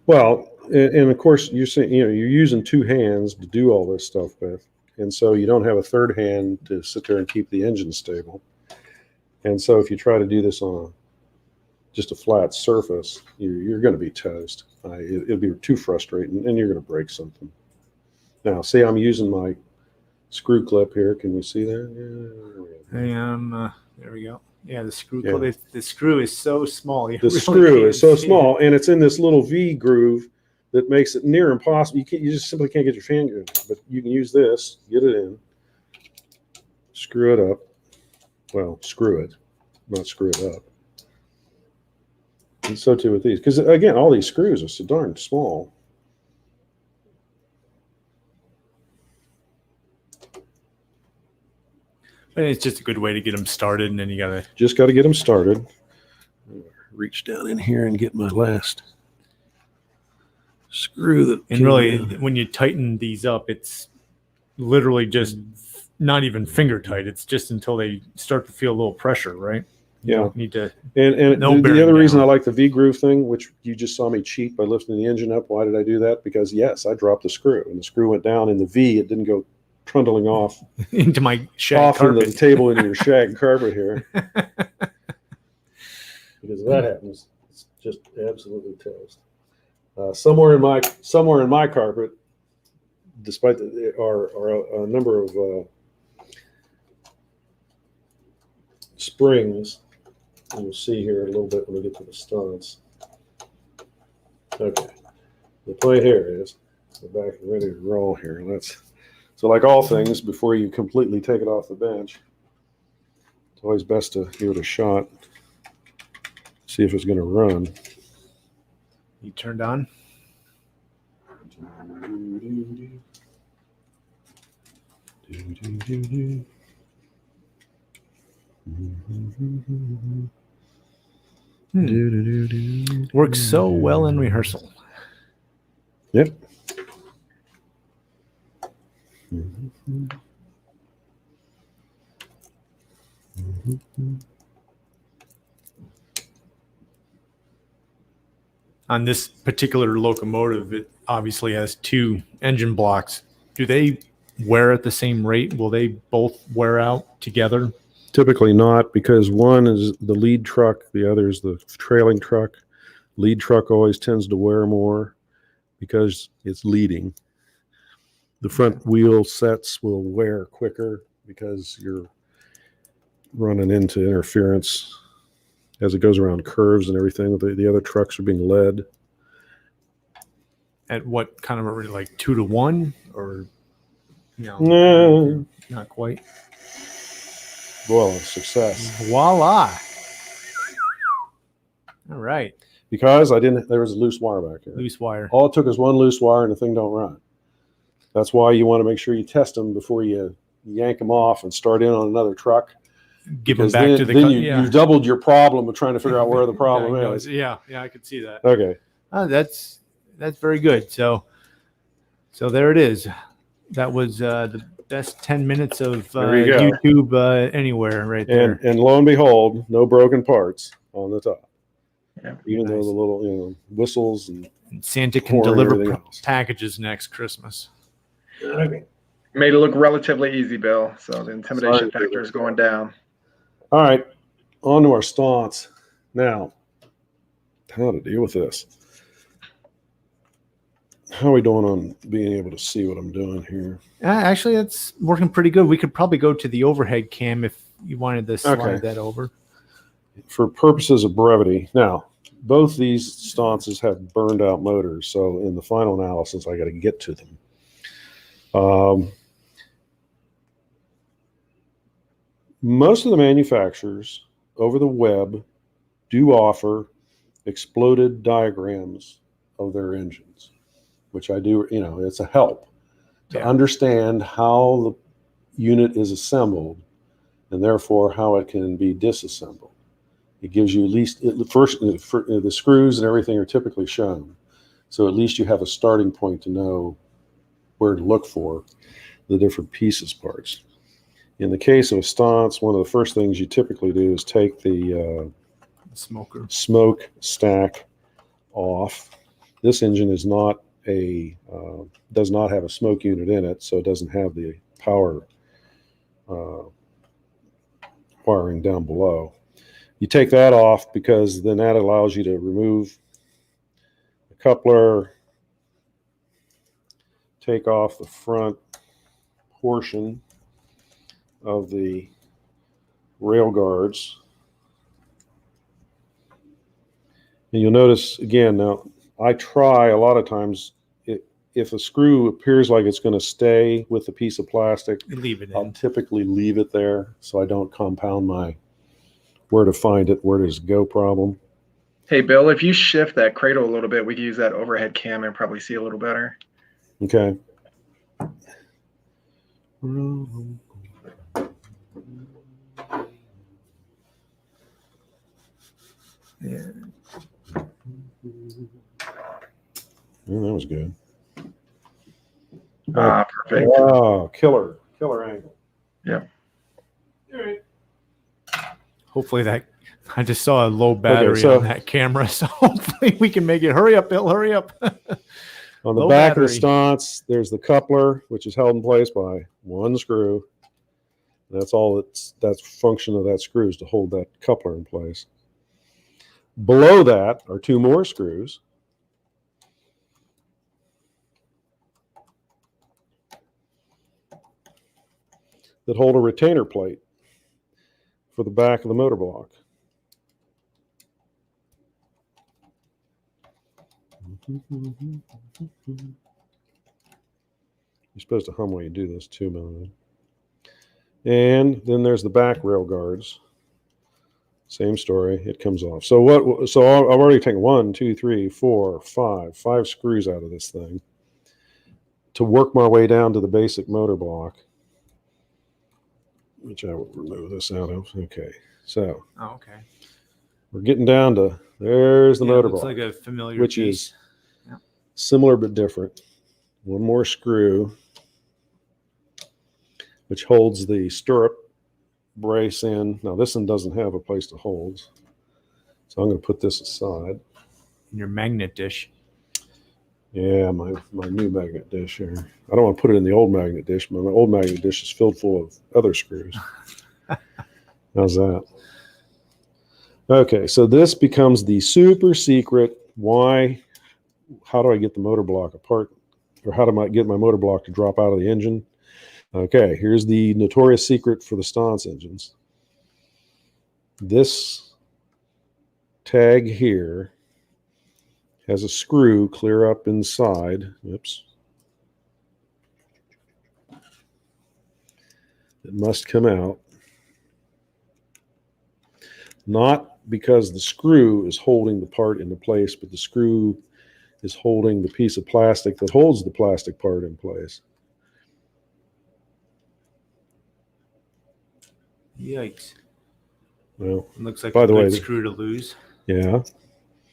Well, and of course you're saying, you're using two hands to do all this stuff with. And so you don't have a third hand to sit there and keep the engine stable. And so if you try to do this on just a flat surface, you're going to be toast. It'll be too frustrating, and you're going to break something. Now, see, I'm using my screw clip here. Can you see that? Yeah. There we go. Yeah, the screw clip. The screw is so small. The screw is so small, and it's in this little V groove that makes it near impossible. You just simply can't get your finger in it. But you can use this, get it in, screw it up. Well, screw it, not screw it up. And so too with these, because again, all these screws are so darn small. And it's just a good way to get them started, and then you gotta get them started. Reach down in here and get my last screw that. And really, when you tighten these up, it's literally just not even finger tight. It's just until they start to feel a little pressure, right? Yeah. You don't need to. And the other reason I like the V groove thing, which you just saw me cheat by lifting the engine up. Why did I do that? Because yes, I dropped the screw, and the screw went down in the V. It didn't go trundling off into my shag off carpet. into the table into your shag carpet here. Because if that happens, it's just absolutely toast. Somewhere in my carpet, despite there are a number of springs. You'll see here in a little bit when we get to the studs. Okay, the point here is we're back and ready to roll here. So like all things, before you completely take it off the bench, it's always best to give it a shot, see if it's going to run. You turned on? Works so well in rehearsal. Yep. On this particular locomotive, it obviously has two engine blocks. Do they wear at the same rate? Will they both wear out together? Typically not, because one is the lead truck, the other is the trailing truck. Lead truck always tends to wear more because it's leading. The front wheel sets will wear quicker because you're running into interference as it goes around curves and everything. The other trucks are being led. At what kind of a rate, like 2-to-1, or No. Not quite. Well, success. Voila! All right. Because there was a loose wire back here. Loose wire. All it took is one loose wire and the thing don't run. That's why you want to make sure you test them before you yank them off and start in on another truck. Give them back to the you've doubled your problem of trying to figure out where the problem is. Yeah, I could see that. Okay. That's very good. So there it is. That was the best 10 minutes of YouTube anywhere right there. And lo and behold, no broken parts on the top. Yeah, even though the little whistles and Santa can deliver packages next Christmas. Okay. Made it look relatively easy, Bill. So the intimidation factor is going down. All right, on to our stunts. Now, how to deal with this. How are we doing on being able to see what I'm doing here? Actually, that's working pretty good. We could probably go to the overhead cam if you wanted to slide that over. For purposes of brevity. Now, both these sconces have burned out motors. So in the final analysis, I got to get to them. Most of the manufacturers over the web do offer exploded diagrams of their engines, which I do, it's a help to understand how the unit is assembled and therefore how it can be disassembled. It gives you at least, the screws and everything are typically shown. So at least you have a starting point to know where to look for the different pieces parts. In the case of a sconce, one of the first things you typically do is take the smoke stack off. This engine is not does not have a smoke unit in it, so it doesn't have the power wiring down below. You take that off because then that allows you to remove the coupler, take off the front portion of the rail guards. And you'll notice again, now I try a lot of times, if a screw appears like it's going to stay with a piece of plastic, I'll typically leave it there so I don't compound my where to find it, where does it go problem. Hey, Bill, if you shift that cradle a little bit, we can use that overhead cam and probably see a little better. Okay. Yeah. Well, that was good. Perfect. Oh, killer angle. Yeah. All right. Hopefully I just saw a low battery on that camera, so hopefully we can make it. Hurry up, Bill, hurry up. On the back of the sconce, there's the coupler, which is held in place by one screw. That's all that's function of that screw is to hold that coupler in place. Below that are two more screws. That hold a retainer plate for the back of the motor block. You're supposed to hum while you do this too, man. And then there's the back rail guards. Same story. It comes off. So I've already taken 1, 2, 3, 4, 5 screws out of this thing to work my way down to the basic motor block, which I will remove this out of. Okay. So. Oh, okay. We're getting down to there's the motor block. Looks like a familiar which piece. Is similar but different. One more screw, which holds the stirrup brace in. Now this one doesn't have a place to hold, so I'm going to put this aside. Your magnet dish. Yeah, my new magnet dish here. I don't want to put it in the old magnet dish, but my old magnet dish is filled full of other screws. How's that? Okay, so this becomes the super secret. How do I get the motor block apart? Or how do I get my motor block to drop out of the engine? Okay, here's the notorious secret for the sconce engines. This tag here has a screw clear up inside. Oops. It must come out. Not because the screw is holding the part into place, but the screw is holding the piece of plastic that holds the plastic part in place. Yikes. Well, it looks like by a the good way, screw to lose. Yeah.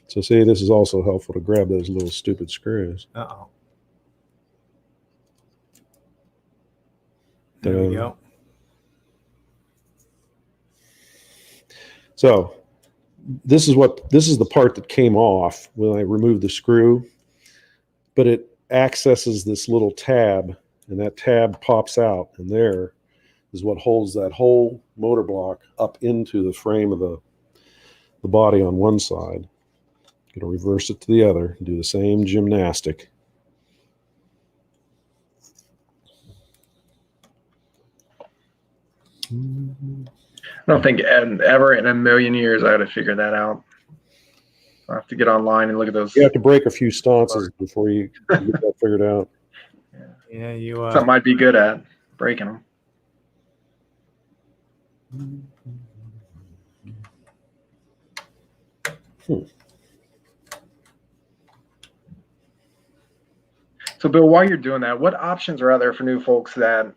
So see, this is also helpful to grab those little stupid screws. Uh-oh. There we go. So this is the part that came off when I removed the screw, but it accesses this little tab, and that tab pops out, and there is what holds that whole motor block up into the frame of the body on one side. Going to reverse it to the other and do the same gymnastic. I don't think ever in a million years I would have figured that out. So I have to get online and look at those. You have to break a few stances before you get that figured out. Yeah, you. Something I'd be good at, breaking them. So, Bill, while you're doing that, what options are out there for new folks that,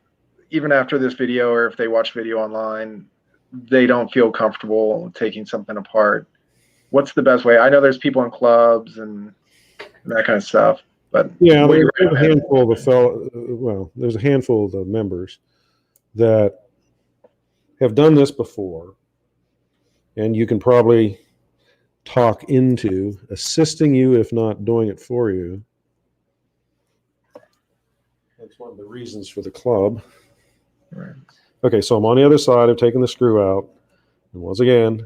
even after this video or if they watch video online, they don't feel comfortable taking something apart? What's the best way? I know there's people in clubs and that kind of stuff, but yeah, there's a handful of there's a handful of the members that have done this before, and you can probably talk into assisting you, if not doing it for you. That's one of the reasons for the club. Right. Okay, so I'm on the other side. I've taken the screw out, and once again,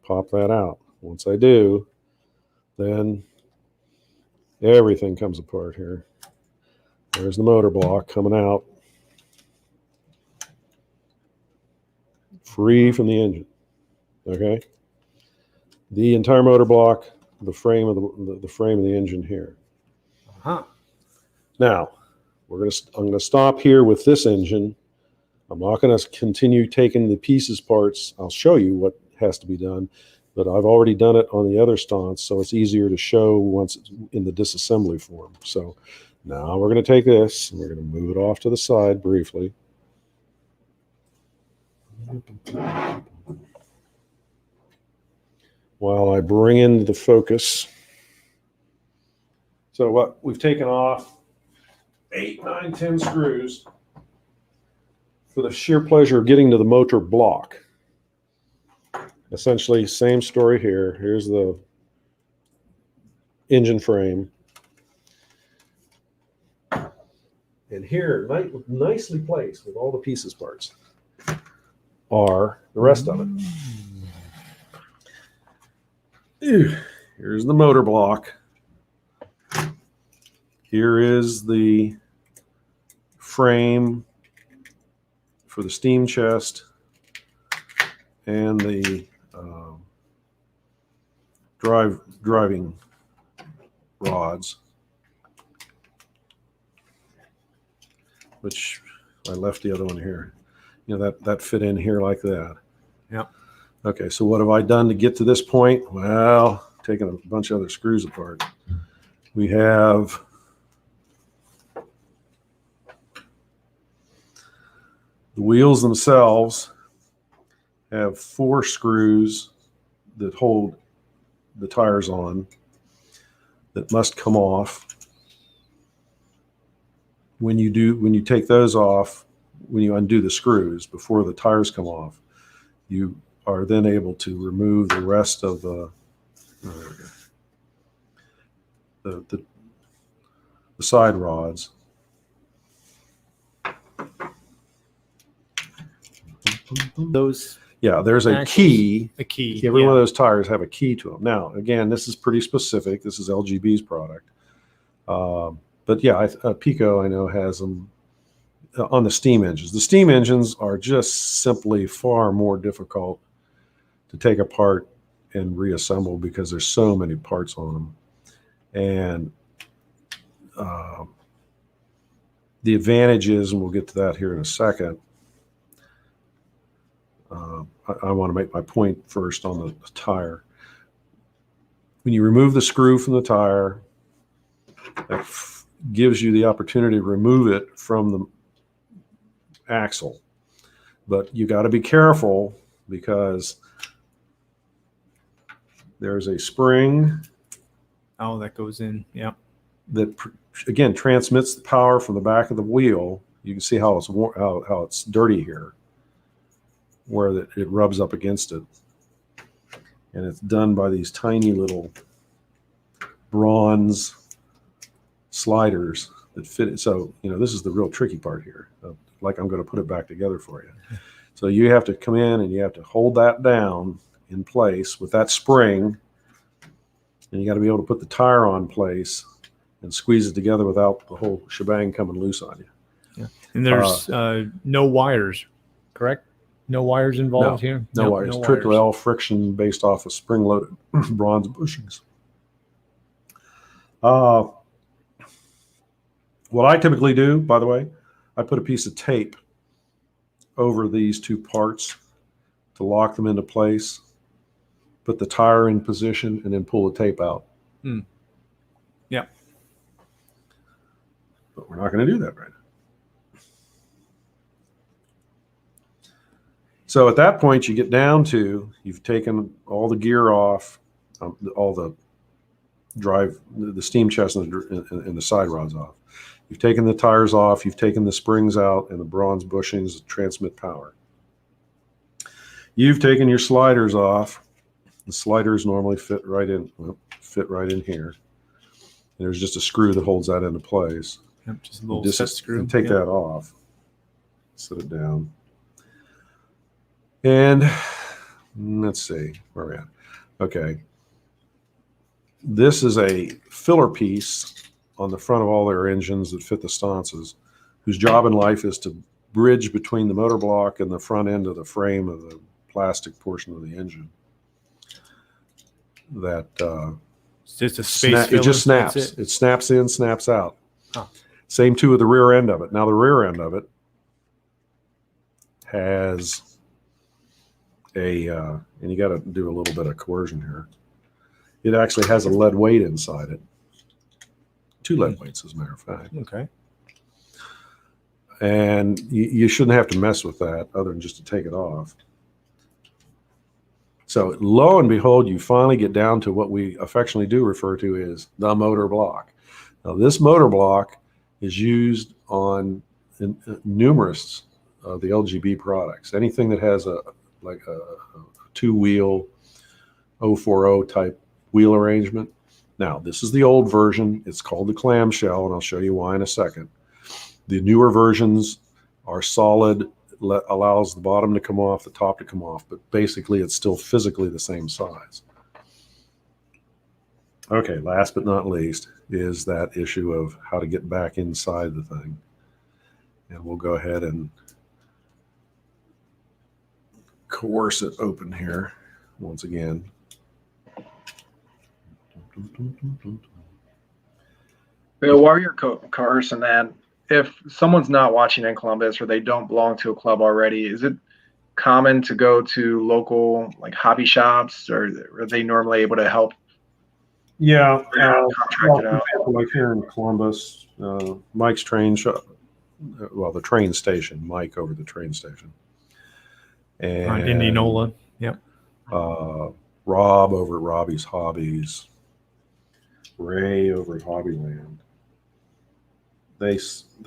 pop that out. Once I do, then everything comes apart here. There's the motor block coming out, free from the engine. Okay, the entire motor block, the frame of the frame of the engine here. Now, I'm gonna stop here with this engine. I'm not gonna continue taking the pieces parts. I'll show you what has to be done, but I've already done it on the other stance, so it's easier to show once it's in the disassembly form. So now we're gonna take this and we're gonna move it off to the side briefly. While I bring in the focus. So what we've taken off 8, 9, 10 screws for the sheer pleasure of getting to the motor block. Essentially, same story here. Here's the engine frame. And here, nicely placed with all the pieces parts, are the rest of it. Here's the motor block. Here is the frame for the steam chest and the driving rods, which I left the other one here. You know, that fit in here like that. Yep. Okay, so what have I done to get to this point? Well, taking a bunch of other screws apart. We have the wheels themselves have 4 screws that hold the tires on that must come off. When you take those off, when you undo the screws before the tires come off, you are then able to remove the rest of the side rods. Those. Yeah, there's a key. A key. Every one of those tires have a key to them. Now, again, this is pretty specific. This is LGB's product. But yeah, Pico, I know, has them on the steam engines. The steam engines are just simply far more difficult to take apart and reassemble because there's so many parts on them. And the advantage is, and we'll get to that here in a second, I want to make my point first on the tire. When you remove the screw from the tire, that gives you the opportunity to remove it from the axle. But you got to be careful because there's a spring. Oh, that goes in. Yeah. That again transmits the power from the back of the wheel. You can see how it's how it's dirty here, where it rubs up against it, and it's done by these tiny little bronze sliders that fit it. So this is the real tricky part here. Like I'm going to put it back together for you. So you have to come in and you have to hold that down in place with that spring, and you got to be able to put the tire on place and squeeze it together without the whole shebang coming loose on you. Yeah. And there's no wires, correct? No wires involved here? No wires. Triple L friction based off of spring-loaded bronze bushings. What I typically do, by the way, I put a piece of tape over these two parts to lock them into place, put the tire in position, and then pull the tape out. Yeah. But we're not going to do that right now. So at that point, you get down to, you've taken all the gear off, all the the steam chest and the side rods off. You've taken the tires off, you've taken the springs out and the bronze bushings that transmit power. You've taken your sliders off. The sliders normally fit right in here. And there's just a screw that holds that into place. Yep, just a little set screw. And take that off. Set it down. And let's see where we're at. Okay. This is a filler piece on the front of all their engines that fit the sconces, whose job in life is to bridge between the motor block and the front end of the frame of the plastic portion of the engine. That It's just a space filler. it just snaps. It snaps in, snaps out. Huh. Same too with the rear end of it. Now the rear end of it has and you got to do a little bit of coercion here. It actually has a lead weight inside it. 2 lead weights, as a matter of fact. Okay. And you shouldn't have to mess with that other than just to take it off. So lo and behold, you finally get down to what we affectionately do refer to as the motor block. Now this motor block is used on numerous of the LGB products. Anything that has a 2-wheel 040 type wheel arrangement. Now, this is the old version. It's called the clamshell, and I'll show you why in a second. The newer versions are solid, allows the bottom to come off, the top to come off, but basically it's still physically the same size. Okay, last but not least is that issue of how to get back inside the thing. And we'll go ahead and coerce it open here once again. Bill, while you're coercing that, if someone's not watching in Columbus or they don't belong to a club already, is it common to go to local like hobby shops, or are they normally able to help? Yeah, contract it out? like here in Columbus, Mike's train shop, the train station, Mike over the train station. And On Indianola. Yep. Rob over at Robbie's Hobbies. Ray over at Hobbyland. They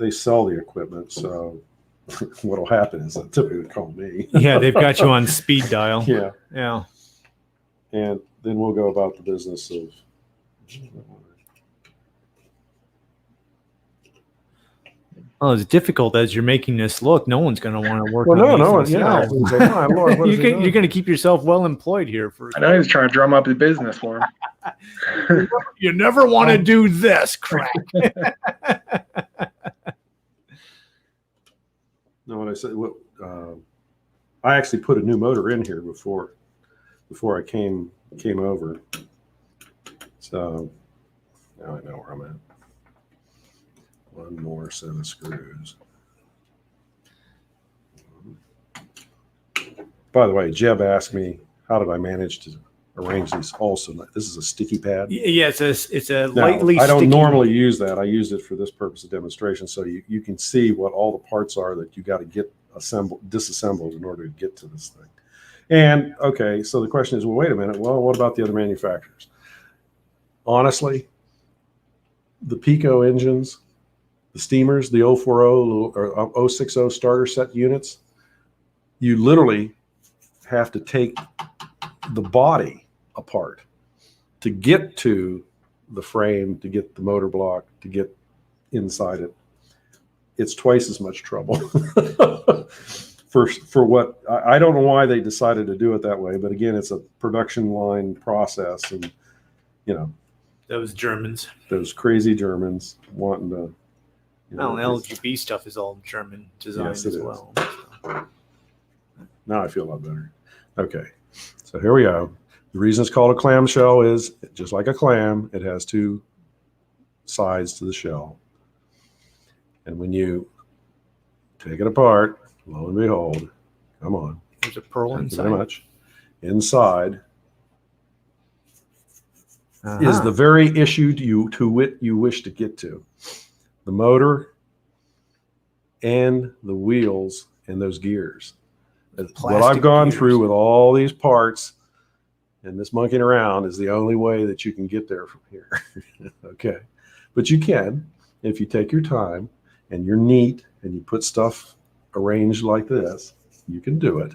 sell the equipment, so what'll happen is they'll typically call me. Yeah, they've got you on speed dial. Yeah. Yeah. And then we'll go about the business of Well, as difficult as you're making this look, no one's going to want to work. Well, on no, these yeah. themselves. My Lord, what is he doing? You're going to keep yourself well employed here for. I know he's trying to drum up the business for him. You never want to do this crap. No, what I said. I actually put a new motor in here before I came over. So now I know where I'm at. One more set of screws. By the way, Jeb asked me, how did I manage to arrange these also? This is a sticky pad. Yeah, it's a Now, lightly I don't sticky. normally use that. I used it for this purpose of demonstration, so you can see what all the parts are that you got to get disassembled in order to get to this thing. And okay, so the question is, well, wait a minute. Well, what about the other manufacturers? Honestly, the Pico engines, the steamers, the 040 or 060 starter set units, you literally have to take the body apart to get to the frame, to get the motor block, to get inside it. It's twice as much trouble. For what I don't know why they decided to do it that way, but again, it's a production line process, and Those Germans. those crazy Germans wanting to. Well, LGB stuff is all German design Yes, it as is. well. Now I feel a lot better. Okay, so here we go. The reason it's called a clamshell is just like a clam. It has 2 sides to the shell. And when you take it apart, lo and behold, come on. There's a pearl Thank inside. you very much. Inside Uh-huh. is the very issue you wish to get to. The motor and the wheels and those gears. What Plastic I've gone gears. through with all these parts and this monkeying around is the only way that you can get there from here. Okay. But you can, if you take your time and you're neat and you put stuff arranged like this, you can do it.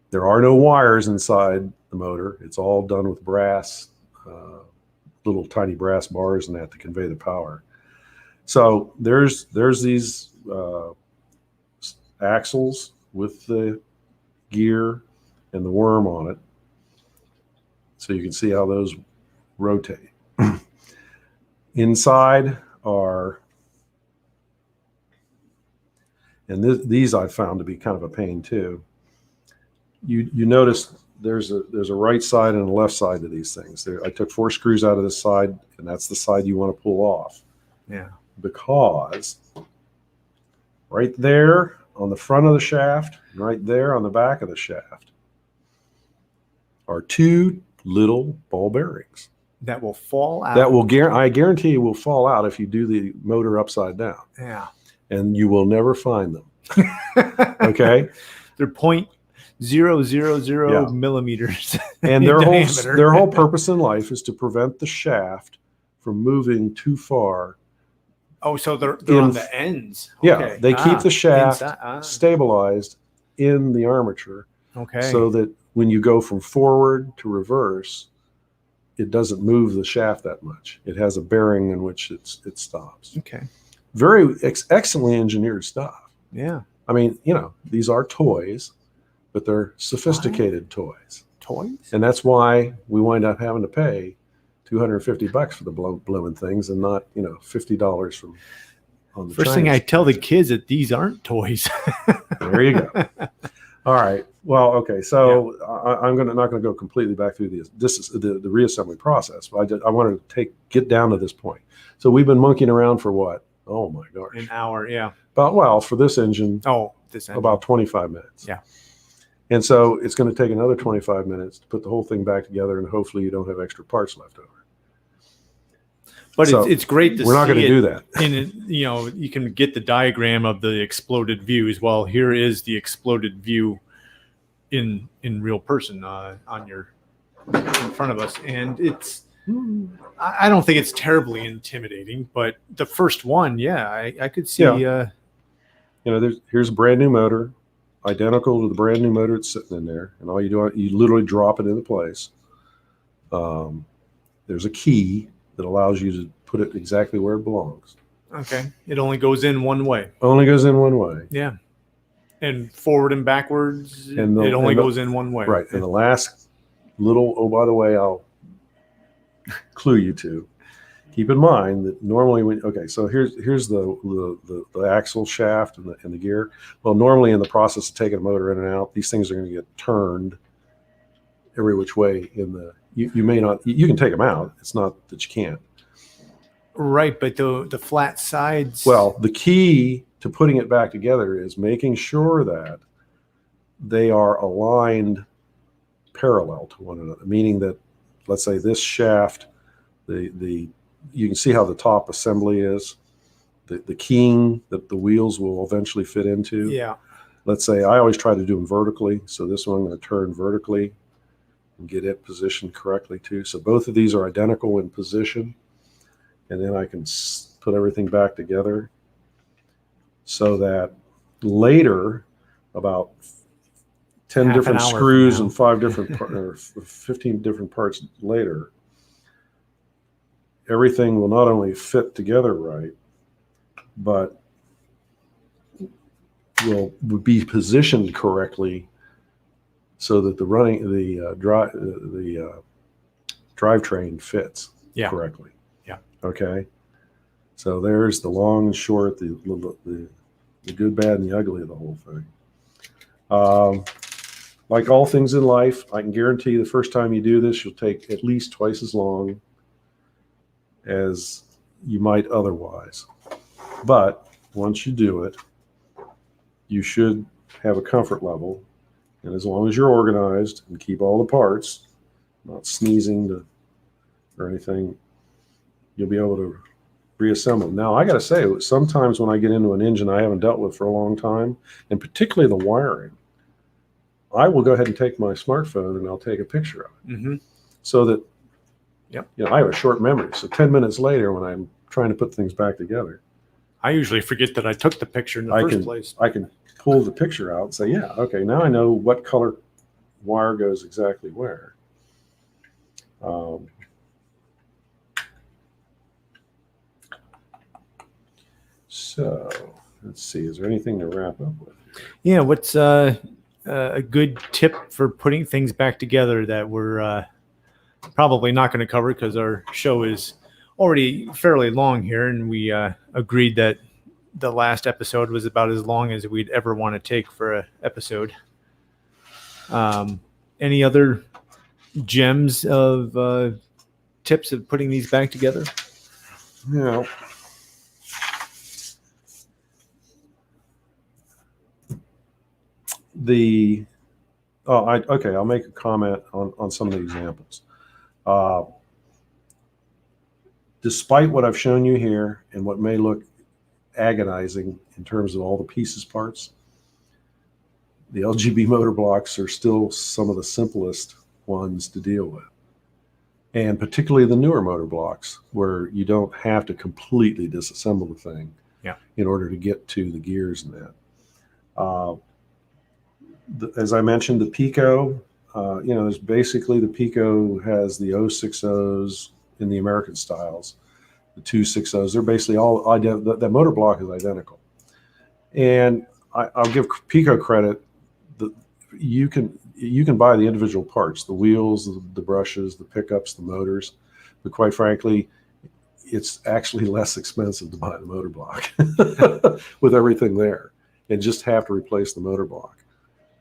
There are no wires inside the motor. It's all done with brass, little tiny brass bars and that to convey the power. So there's these axles with the gear and the worm on it. So you can see how those rotate. Inside are, and these I've found to be kind of a pain too. You notice there's a right side and a left side to these things. I took 4 screws out of this side, and that's the side you want to pull off. Yeah. Because right there on the front of the shaft, and right there on the back of the shaft, are 2 little ball bearings That will fall out. that will I guarantee you will fall out if you do the motor upside down. Yeah. And you will never find them. Okay. They're 0.000 Yeah. millimeters. And in their diameter. whole purpose in life is to prevent the shaft from moving too far. Oh, so they're in- on the ends. Yeah, Okay. they keep the shaft inside. stabilized in the armature Okay. so that when you go from forward to reverse, it doesn't move the shaft that much. It has a bearing in which it stops. Okay. Very excellently engineered stuff. Yeah. I mean, these are toys, but they're sophisticated toys. Toys? And that's why we wind up having to pay $250 for the blooming things and not, $50 from on the First thing I Chinese. tell the kids that these aren't toys. There you go. All right. Well, okay. So I'm not going to go completely back through this is the reassembly process. But I wanted to get down to this point. So we've been monkeying around for what? Oh my gosh. An hour, yeah. For this engine, Oh, this engine. about 25 minutes. Yeah. And so it's going to take another 25 minutes to put the whole thing back together, and hopefully you don't have extra parts left over. But So it's great to see. We're not going to do that. And you can get the diagram of the exploded views. Well, here is the exploded view in real person in front of us, and I don't think it's terribly intimidating, but the first one, I could see. Yeah. Here's a brand new motor, identical to the brand new motor that's sitting in there, and all you do, you literally drop it into place. There's a key that allows you to put it exactly where it belongs. Okay, it only goes in one way. Only goes in one way. Yeah, and forward and backwards, it only goes in one way. Right. And the last little, oh, by the way, I'll clue you to. Keep in mind that normally so here's the axle shaft and the gear. Well, normally in the process of taking a motor in and out, these things are going to get turned every which way you may not, you can take them out. It's not that you can't. Right, but the flat sides. Well, the key to putting it back together is making sure that they are aligned parallel to one another, meaning that, let's say this shaft, you can see how the top assembly is, the keying that the wheels will eventually fit into. Yeah. Let's say I always try to do them vertically. So this one I'm going to turn vertically and get it positioned correctly too. So both of these are identical in position. And then I can put everything back together so that later, about 10 different screws and 5 different or 15 different parts later, everything will not only fit together right, but will be positioned correctly so that the drivetrain fits correctly. Yeah. Okay. So there's the long and short, the good, bad, and the ugly of the whole thing. Like all things in life, I can guarantee the first time you do this, you'll take at least twice as long as you might otherwise. But once you do it, you should have a comfort level. And as long as you're organized and keep all the parts, not sneezing or anything, you'll be able to reassemble. Now, I got to say, sometimes when I get into an engine I haven't dealt with for a long time, and particularly the wiring, I will go ahead and take my smartphone and I'll take a picture of it. Mm-hmm. So that, Yep. I have a short memory. So 10 minutes later, when I'm trying to put things back together, I usually forget that I took the picture in the first place. I can pull the picture out and say, yeah, okay, now I know what color wire goes exactly where. So let's see, is there anything to wrap up with? Yeah, what's a good tip for putting things back together that we're probably not going to cover because our show is already fairly long here, and we agreed that the last episode was about as long as we'd ever want to take for an episode. Any other gems of tips of putting these back together? Yeah. I'll make a comment on some of the examples. Despite what I've shown you here and what may look agonizing in terms of all the pieces parts, the LGB motor blocks are still some of the simplest ones to deal with. And particularly the newer motor blocks, where you don't have to completely disassemble the thing in order to get to the gears and that. As I mentioned, the Pico, there's basically the Pico has the 060s in the American styles, the 260s. They're basically all that motor block is identical. And I'll give Pico credit. You can buy the individual parts, the wheels, the brushes, the pickups, the motors, but quite frankly, it's actually less expensive to buy the motor block with everything there and just have to replace the motor block.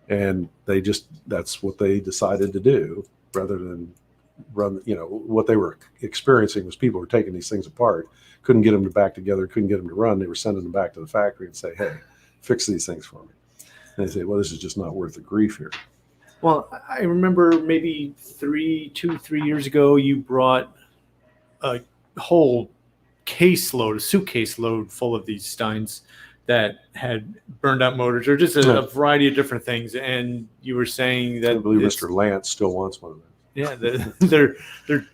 And that's what they decided to do rather than run, what they were experiencing was people were taking these things apart, couldn't get them back together, couldn't get them to run. They were sending them back to the factory and say, hey, fix these things for me. And they say, well, this is just not worth the grief here. Well, I remember maybe 3 years ago, you brought a whole a suitcase load full of these Steins that had burned out motors or just a variety of different things. And you were saying that I believe Mr. Lance still wants one of them. Yeah, they're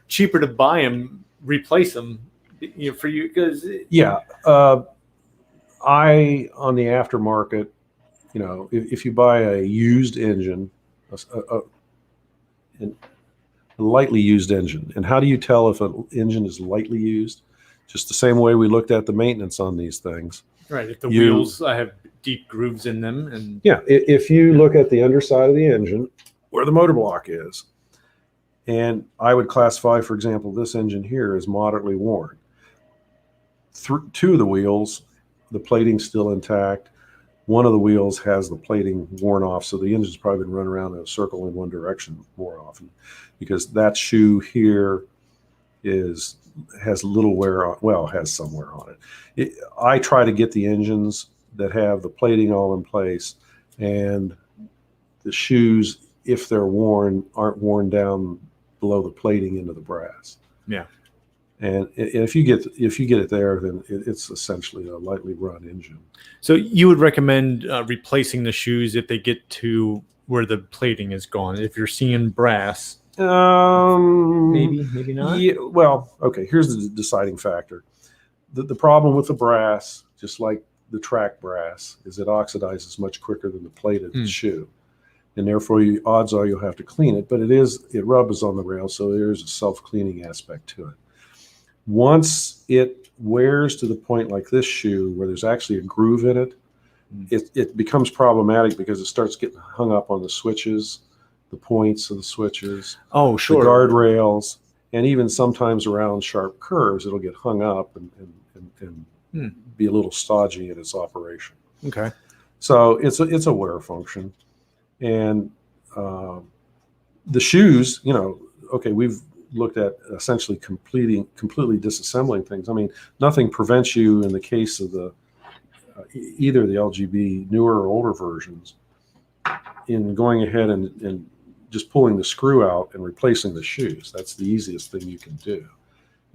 cheaper to buy them, replace them, for you because I on the aftermarket, if you buy a used engine, a lightly used engine, and how do you tell if an engine is lightly used? Just the same way we looked at the maintenance on these things. Right. If the wheels have deep grooves in them, and if you look at the underside of the engine where the motor block is, and I would classify, for example, this engine here as moderately worn. Two of the wheels, the plating's still intact. One of the wheels has the plating worn off, so the engine's probably been run around in a circle in one direction more often, because that shoe here has little wear on. Well, has some wear on it. I try to get the engines that have the plating all in place, and the shoes, if they're worn, aren't worn down below the plating into the brass. Yeah. And if you get it there, then it's essentially a lightly run engine. So you would recommend replacing the shoes if they get to where the plating is gone. If you're seeing brass, maybe not. Yeah, well, okay. Here's the deciding factor. The problem with the brass, just like the track brass, is it oxidizes much quicker than the plated shoe, and therefore odds are you'll have to clean it. But it rubs on the rail, so there's a self-cleaning aspect to it. Once it wears to the point like this shoe where there's actually a groove in it, it becomes problematic because it starts getting hung up on the switches, the points of the switches, the guardrails, and even sometimes around sharp curves, it'll get hung up and be a little stodgy in its operation. Okay. So it's a wear function. And the shoes, okay, looked at essentially completely disassembling things. I mean, nothing prevents you in the case of the either the LGB newer or older versions in going ahead and just pulling the screw out and replacing the shoes. That's the easiest thing you can do.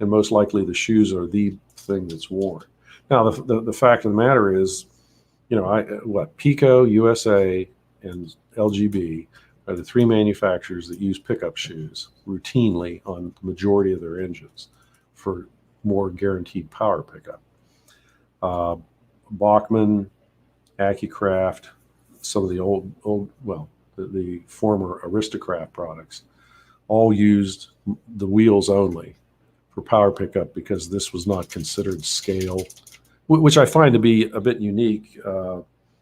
And most likely the shoes are the thing that's worn. Now, the fact of the matter is, Pico, USA, and LGB are the three manufacturers that use pickup shoes routinely on the majority of their engines for more guaranteed power pickup. Bachmann, AccuCraft, some of the the former Aristocrat products all used the wheels only for power pickup because this was not considered scale, which I find to be a bit unique.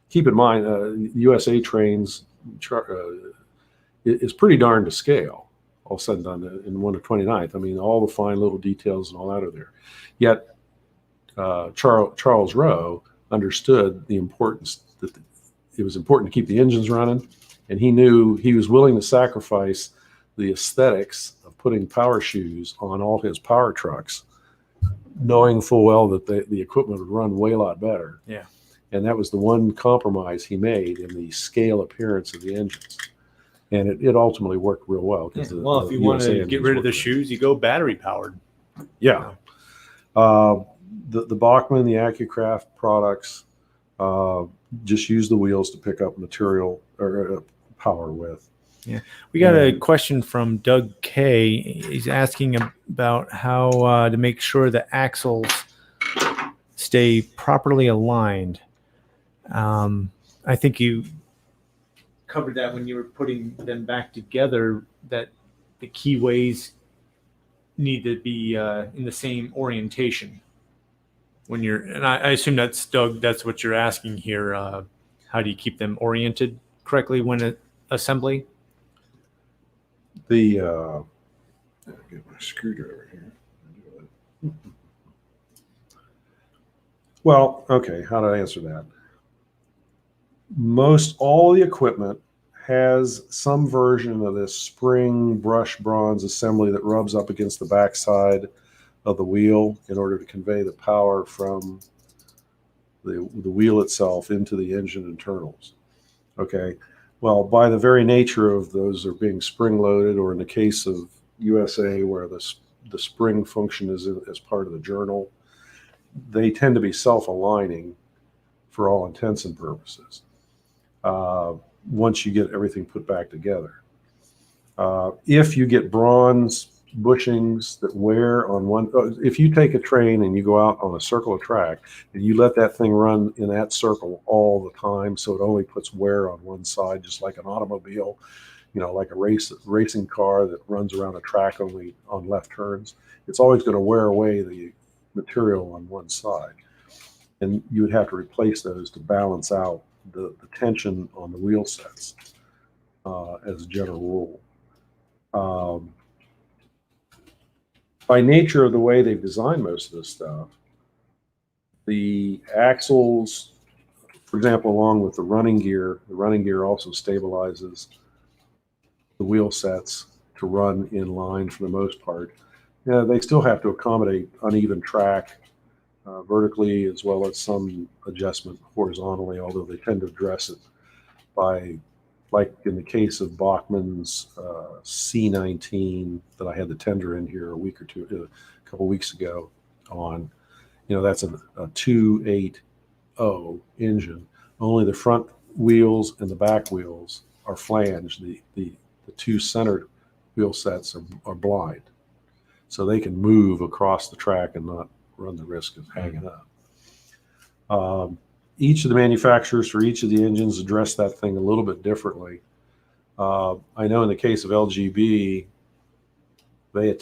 Keep in mind, USA trains is pretty darn to scale, all said and done in 1 to 29th. I mean, all the fine little details and all that are there. Yet Charles Rowe understood the importance that it was important to keep the engines running, and he knew he was willing to sacrifice the aesthetics of putting power shoes on all his power trucks, knowing full well that the equipment would run way a lot better. Yeah. And that was the one compromise he made in the scale appearance of the engines. And it ultimately worked real well. Yeah. If you want to get rid of the shoes, you go battery powered. Yeah. The Bachmann, the AccuCraft products just use the wheels to pick up material or power with. Yeah. We got a question from Doug K. He's asking about how to make sure the axles stay properly aligned. I think you covered that when you were putting them back together, that the keyways need to be in the same orientation when and I assume that's, Doug, that's what you're asking here. How do you keep them oriented correctly when assembly? I'll get my screwdriver here. Well, okay, how do I answer that? Most all the equipment has some version of this spring brush bronze assembly that rubs up against the backside of the wheel in order to convey the power from the wheel itself into the engine internals. Okay, well, by the very nature of those are being spring loaded, or in the case of USA where the spring function is as part of the journal, they tend to be self-aligning for all intents and purposes once you get everything put back together. If you get bronze bushings that wear on one, if you take a train and you go out on a circle of track and you let that thing run in that circle all the time, so it only puts wear on one side, just like an automobile, like a racing car that runs around a track only on left turns, it's always going to wear away the material on one side. And you would have to replace those to balance out the tension on the wheel sets as a general rule. By nature of the way they've designed most of this stuff, the axles, for example, along with the running gear also stabilizes the wheel sets to run in line for the most part. Yeah, they still have to accommodate uneven track vertically, as well as some adjustment horizontally, although they tend to address it by, like in the case of Bachmann's C19 that I had the tender in here a couple weeks ago on, that's a 2.8.0 engine. Only the front wheels and the back wheels are flanged. The two center wheel sets are blind, so they can move across the track and not run the risk of hanging up. Each of the manufacturers for each of the engines address that thing a little bit differently. I know in the case of LGB, they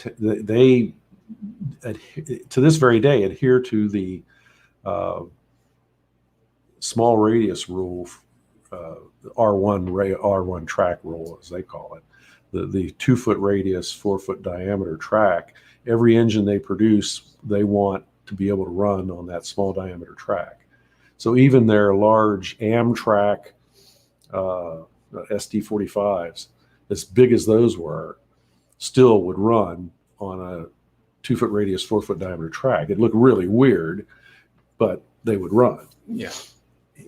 to this very day adhere to the small radius rule, R1 track rule, as they call it. The 2 foot radius, 4 foot diameter track. Every engine they produce, they want to be able to run on that small diameter track. So even their large Amtrak SD45s, as big as those were, still would run on a 2-foot radius, 4-foot diameter track. It looked really weird, but they would run. Yeah.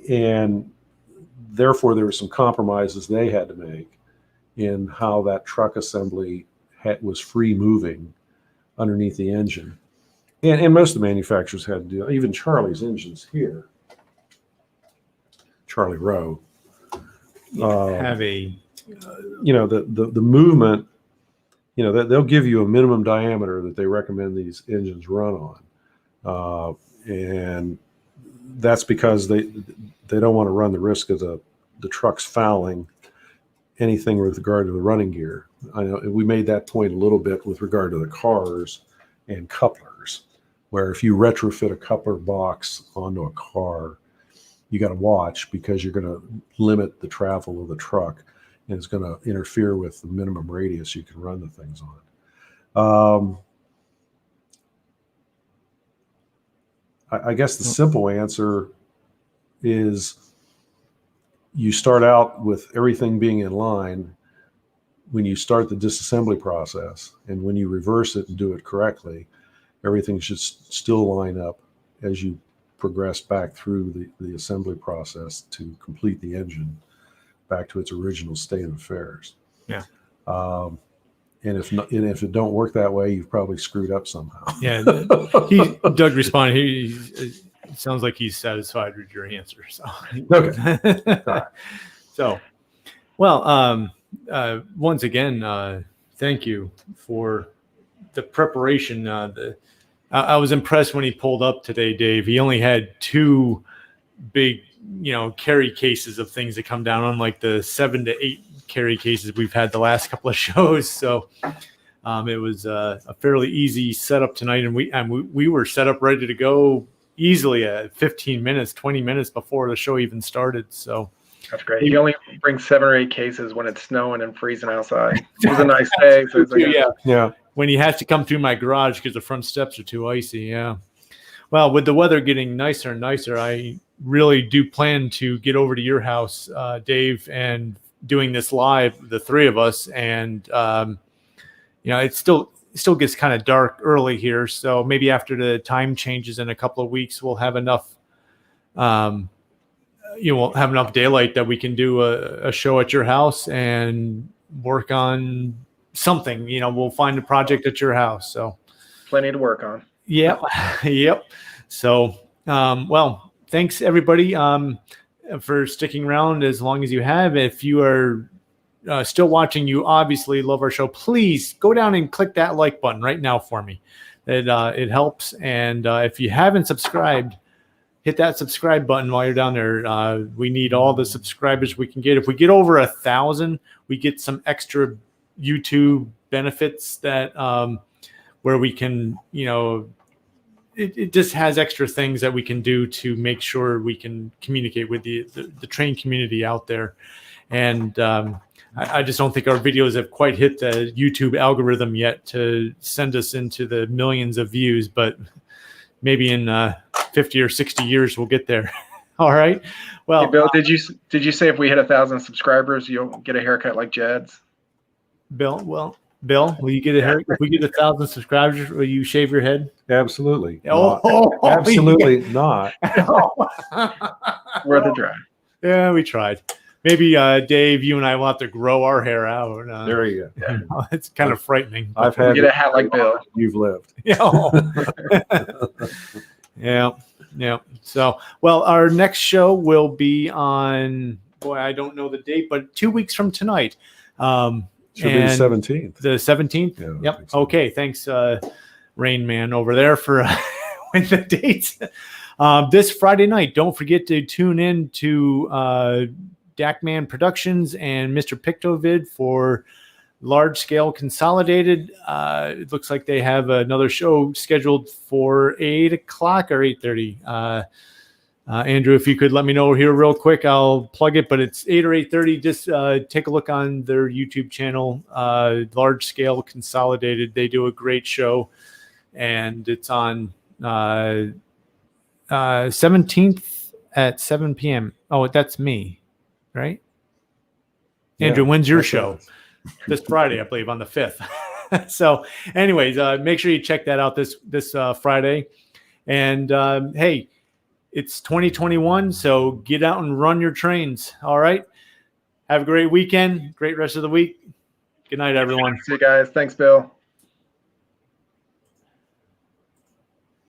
And therefore, there were some compromises they had to make in how that truck assembly was free moving underneath the engine. And most of the manufacturers had to do, even Charlie's engines here, Charlie Rowe, Have a the movement, they'll give you a minimum diameter that they recommend these engines run on. And that's because they don't want to run the risk of the trucks fouling anything with regard to the running gear. I know we made that point a little bit with regard to the cars and couplers, where if you retrofit a coupler box onto a car, you got to watch, because you're going to limit the travel of the truck, and it's going to interfere with the minimum radius you can run the things on. I guess the simple answer is you start out with everything being in line when you start the disassembly process, and when you reverse it and do it correctly, everything should still line up as you progress back through the assembly process to complete the engine back to its original state of affairs. Yeah. And if it don't work that way, you've probably screwed up somehow. Yeah. Doug responded. He sounds like he's satisfied with your answer. So, Okay. So, well, once again, thank you for the preparation. I was impressed when he pulled up today, Dave. He only had 2 big, carry cases of things that come down, unlike the 7 to 8 carry cases we've had the last couple of shows. So it was a fairly easy setup tonight, and we were set up ready to go easily at 15 minutes, 20 minutes before the show even started. So that's great. You only bring 7 or 8 cases when it's snowing and freezing outside. It was a nice day. So it's like yeah. When he has to come through my garage because the front steps are too icy. Yeah. Well, with the weather getting nicer and nicer, I really do plan to get over to your house, Dave, and doing this live, the 3 of us. And, it still gets kind of dark early here. So maybe after the time changes in a couple of weeks, we'll have enough, we'll have enough daylight that we can do a show at your house and work on something. We'll find a project at your house. So plenty to work on. Yep. Yep. So, well, thanks everybody for sticking around as long as you have. If you are still watching, you obviously love our show. Please go down and click that like button right now for me. It helps. And if you haven't subscribed, hit that subscribe button while you're down there. We need all the subscribers we can get. If we get over 1,000, we get some extra YouTube benefits that where we can, it just has extra things that we can do to make sure we can communicate with the train community out there. And I just don't think our videos have quite hit the YouTube algorithm yet to send us into the millions of views, but maybe in 50 or 60 years we'll get there. All right. Well, hey, Bill, did you say if we hit 1,000 subscribers, you'll get a haircut like Jed's? Bill, will you get a haircut? If we get 1,000 subscribers, will you shave your head? Absolutely. Absolutely not. Worth a try. Yeah, we tried. Maybe Dave, you and I will have to grow our hair out. There you go. Yeah. It's kind of frightening. I've had get a hat like Bill. You've lived. Yeah. Yeah. So, well, our next show will be on, I don't know the date, but 2 weeks from tonight. Should be the 17th. The 17th? Yeah, yep. so. Okay. Thanks, Rain Man over there for with the dates. This Friday night, don't forget to tune in to Dackman Productions and Mr. Pictovid for Large Scale Consolidated. It looks like they have another show scheduled for 8 o'clock or 8:30. Andrew, if you could let me know here real quick, I'll plug it, but it's 8 or 8:30. Just take a look on their YouTube channel, Large Scale Consolidated. They do a great show, and it's on 17th at 7 p.m. Oh, that's me, right? Andrew, when's your show? This Friday, I believe, on the 5th. So anyways, make sure you check that out this Friday. And hey, it's 2021, so get out and run your trains. All right. Have a great weekend. Great rest of the week. Good night, everyone. See you guys. Thanks, Bill.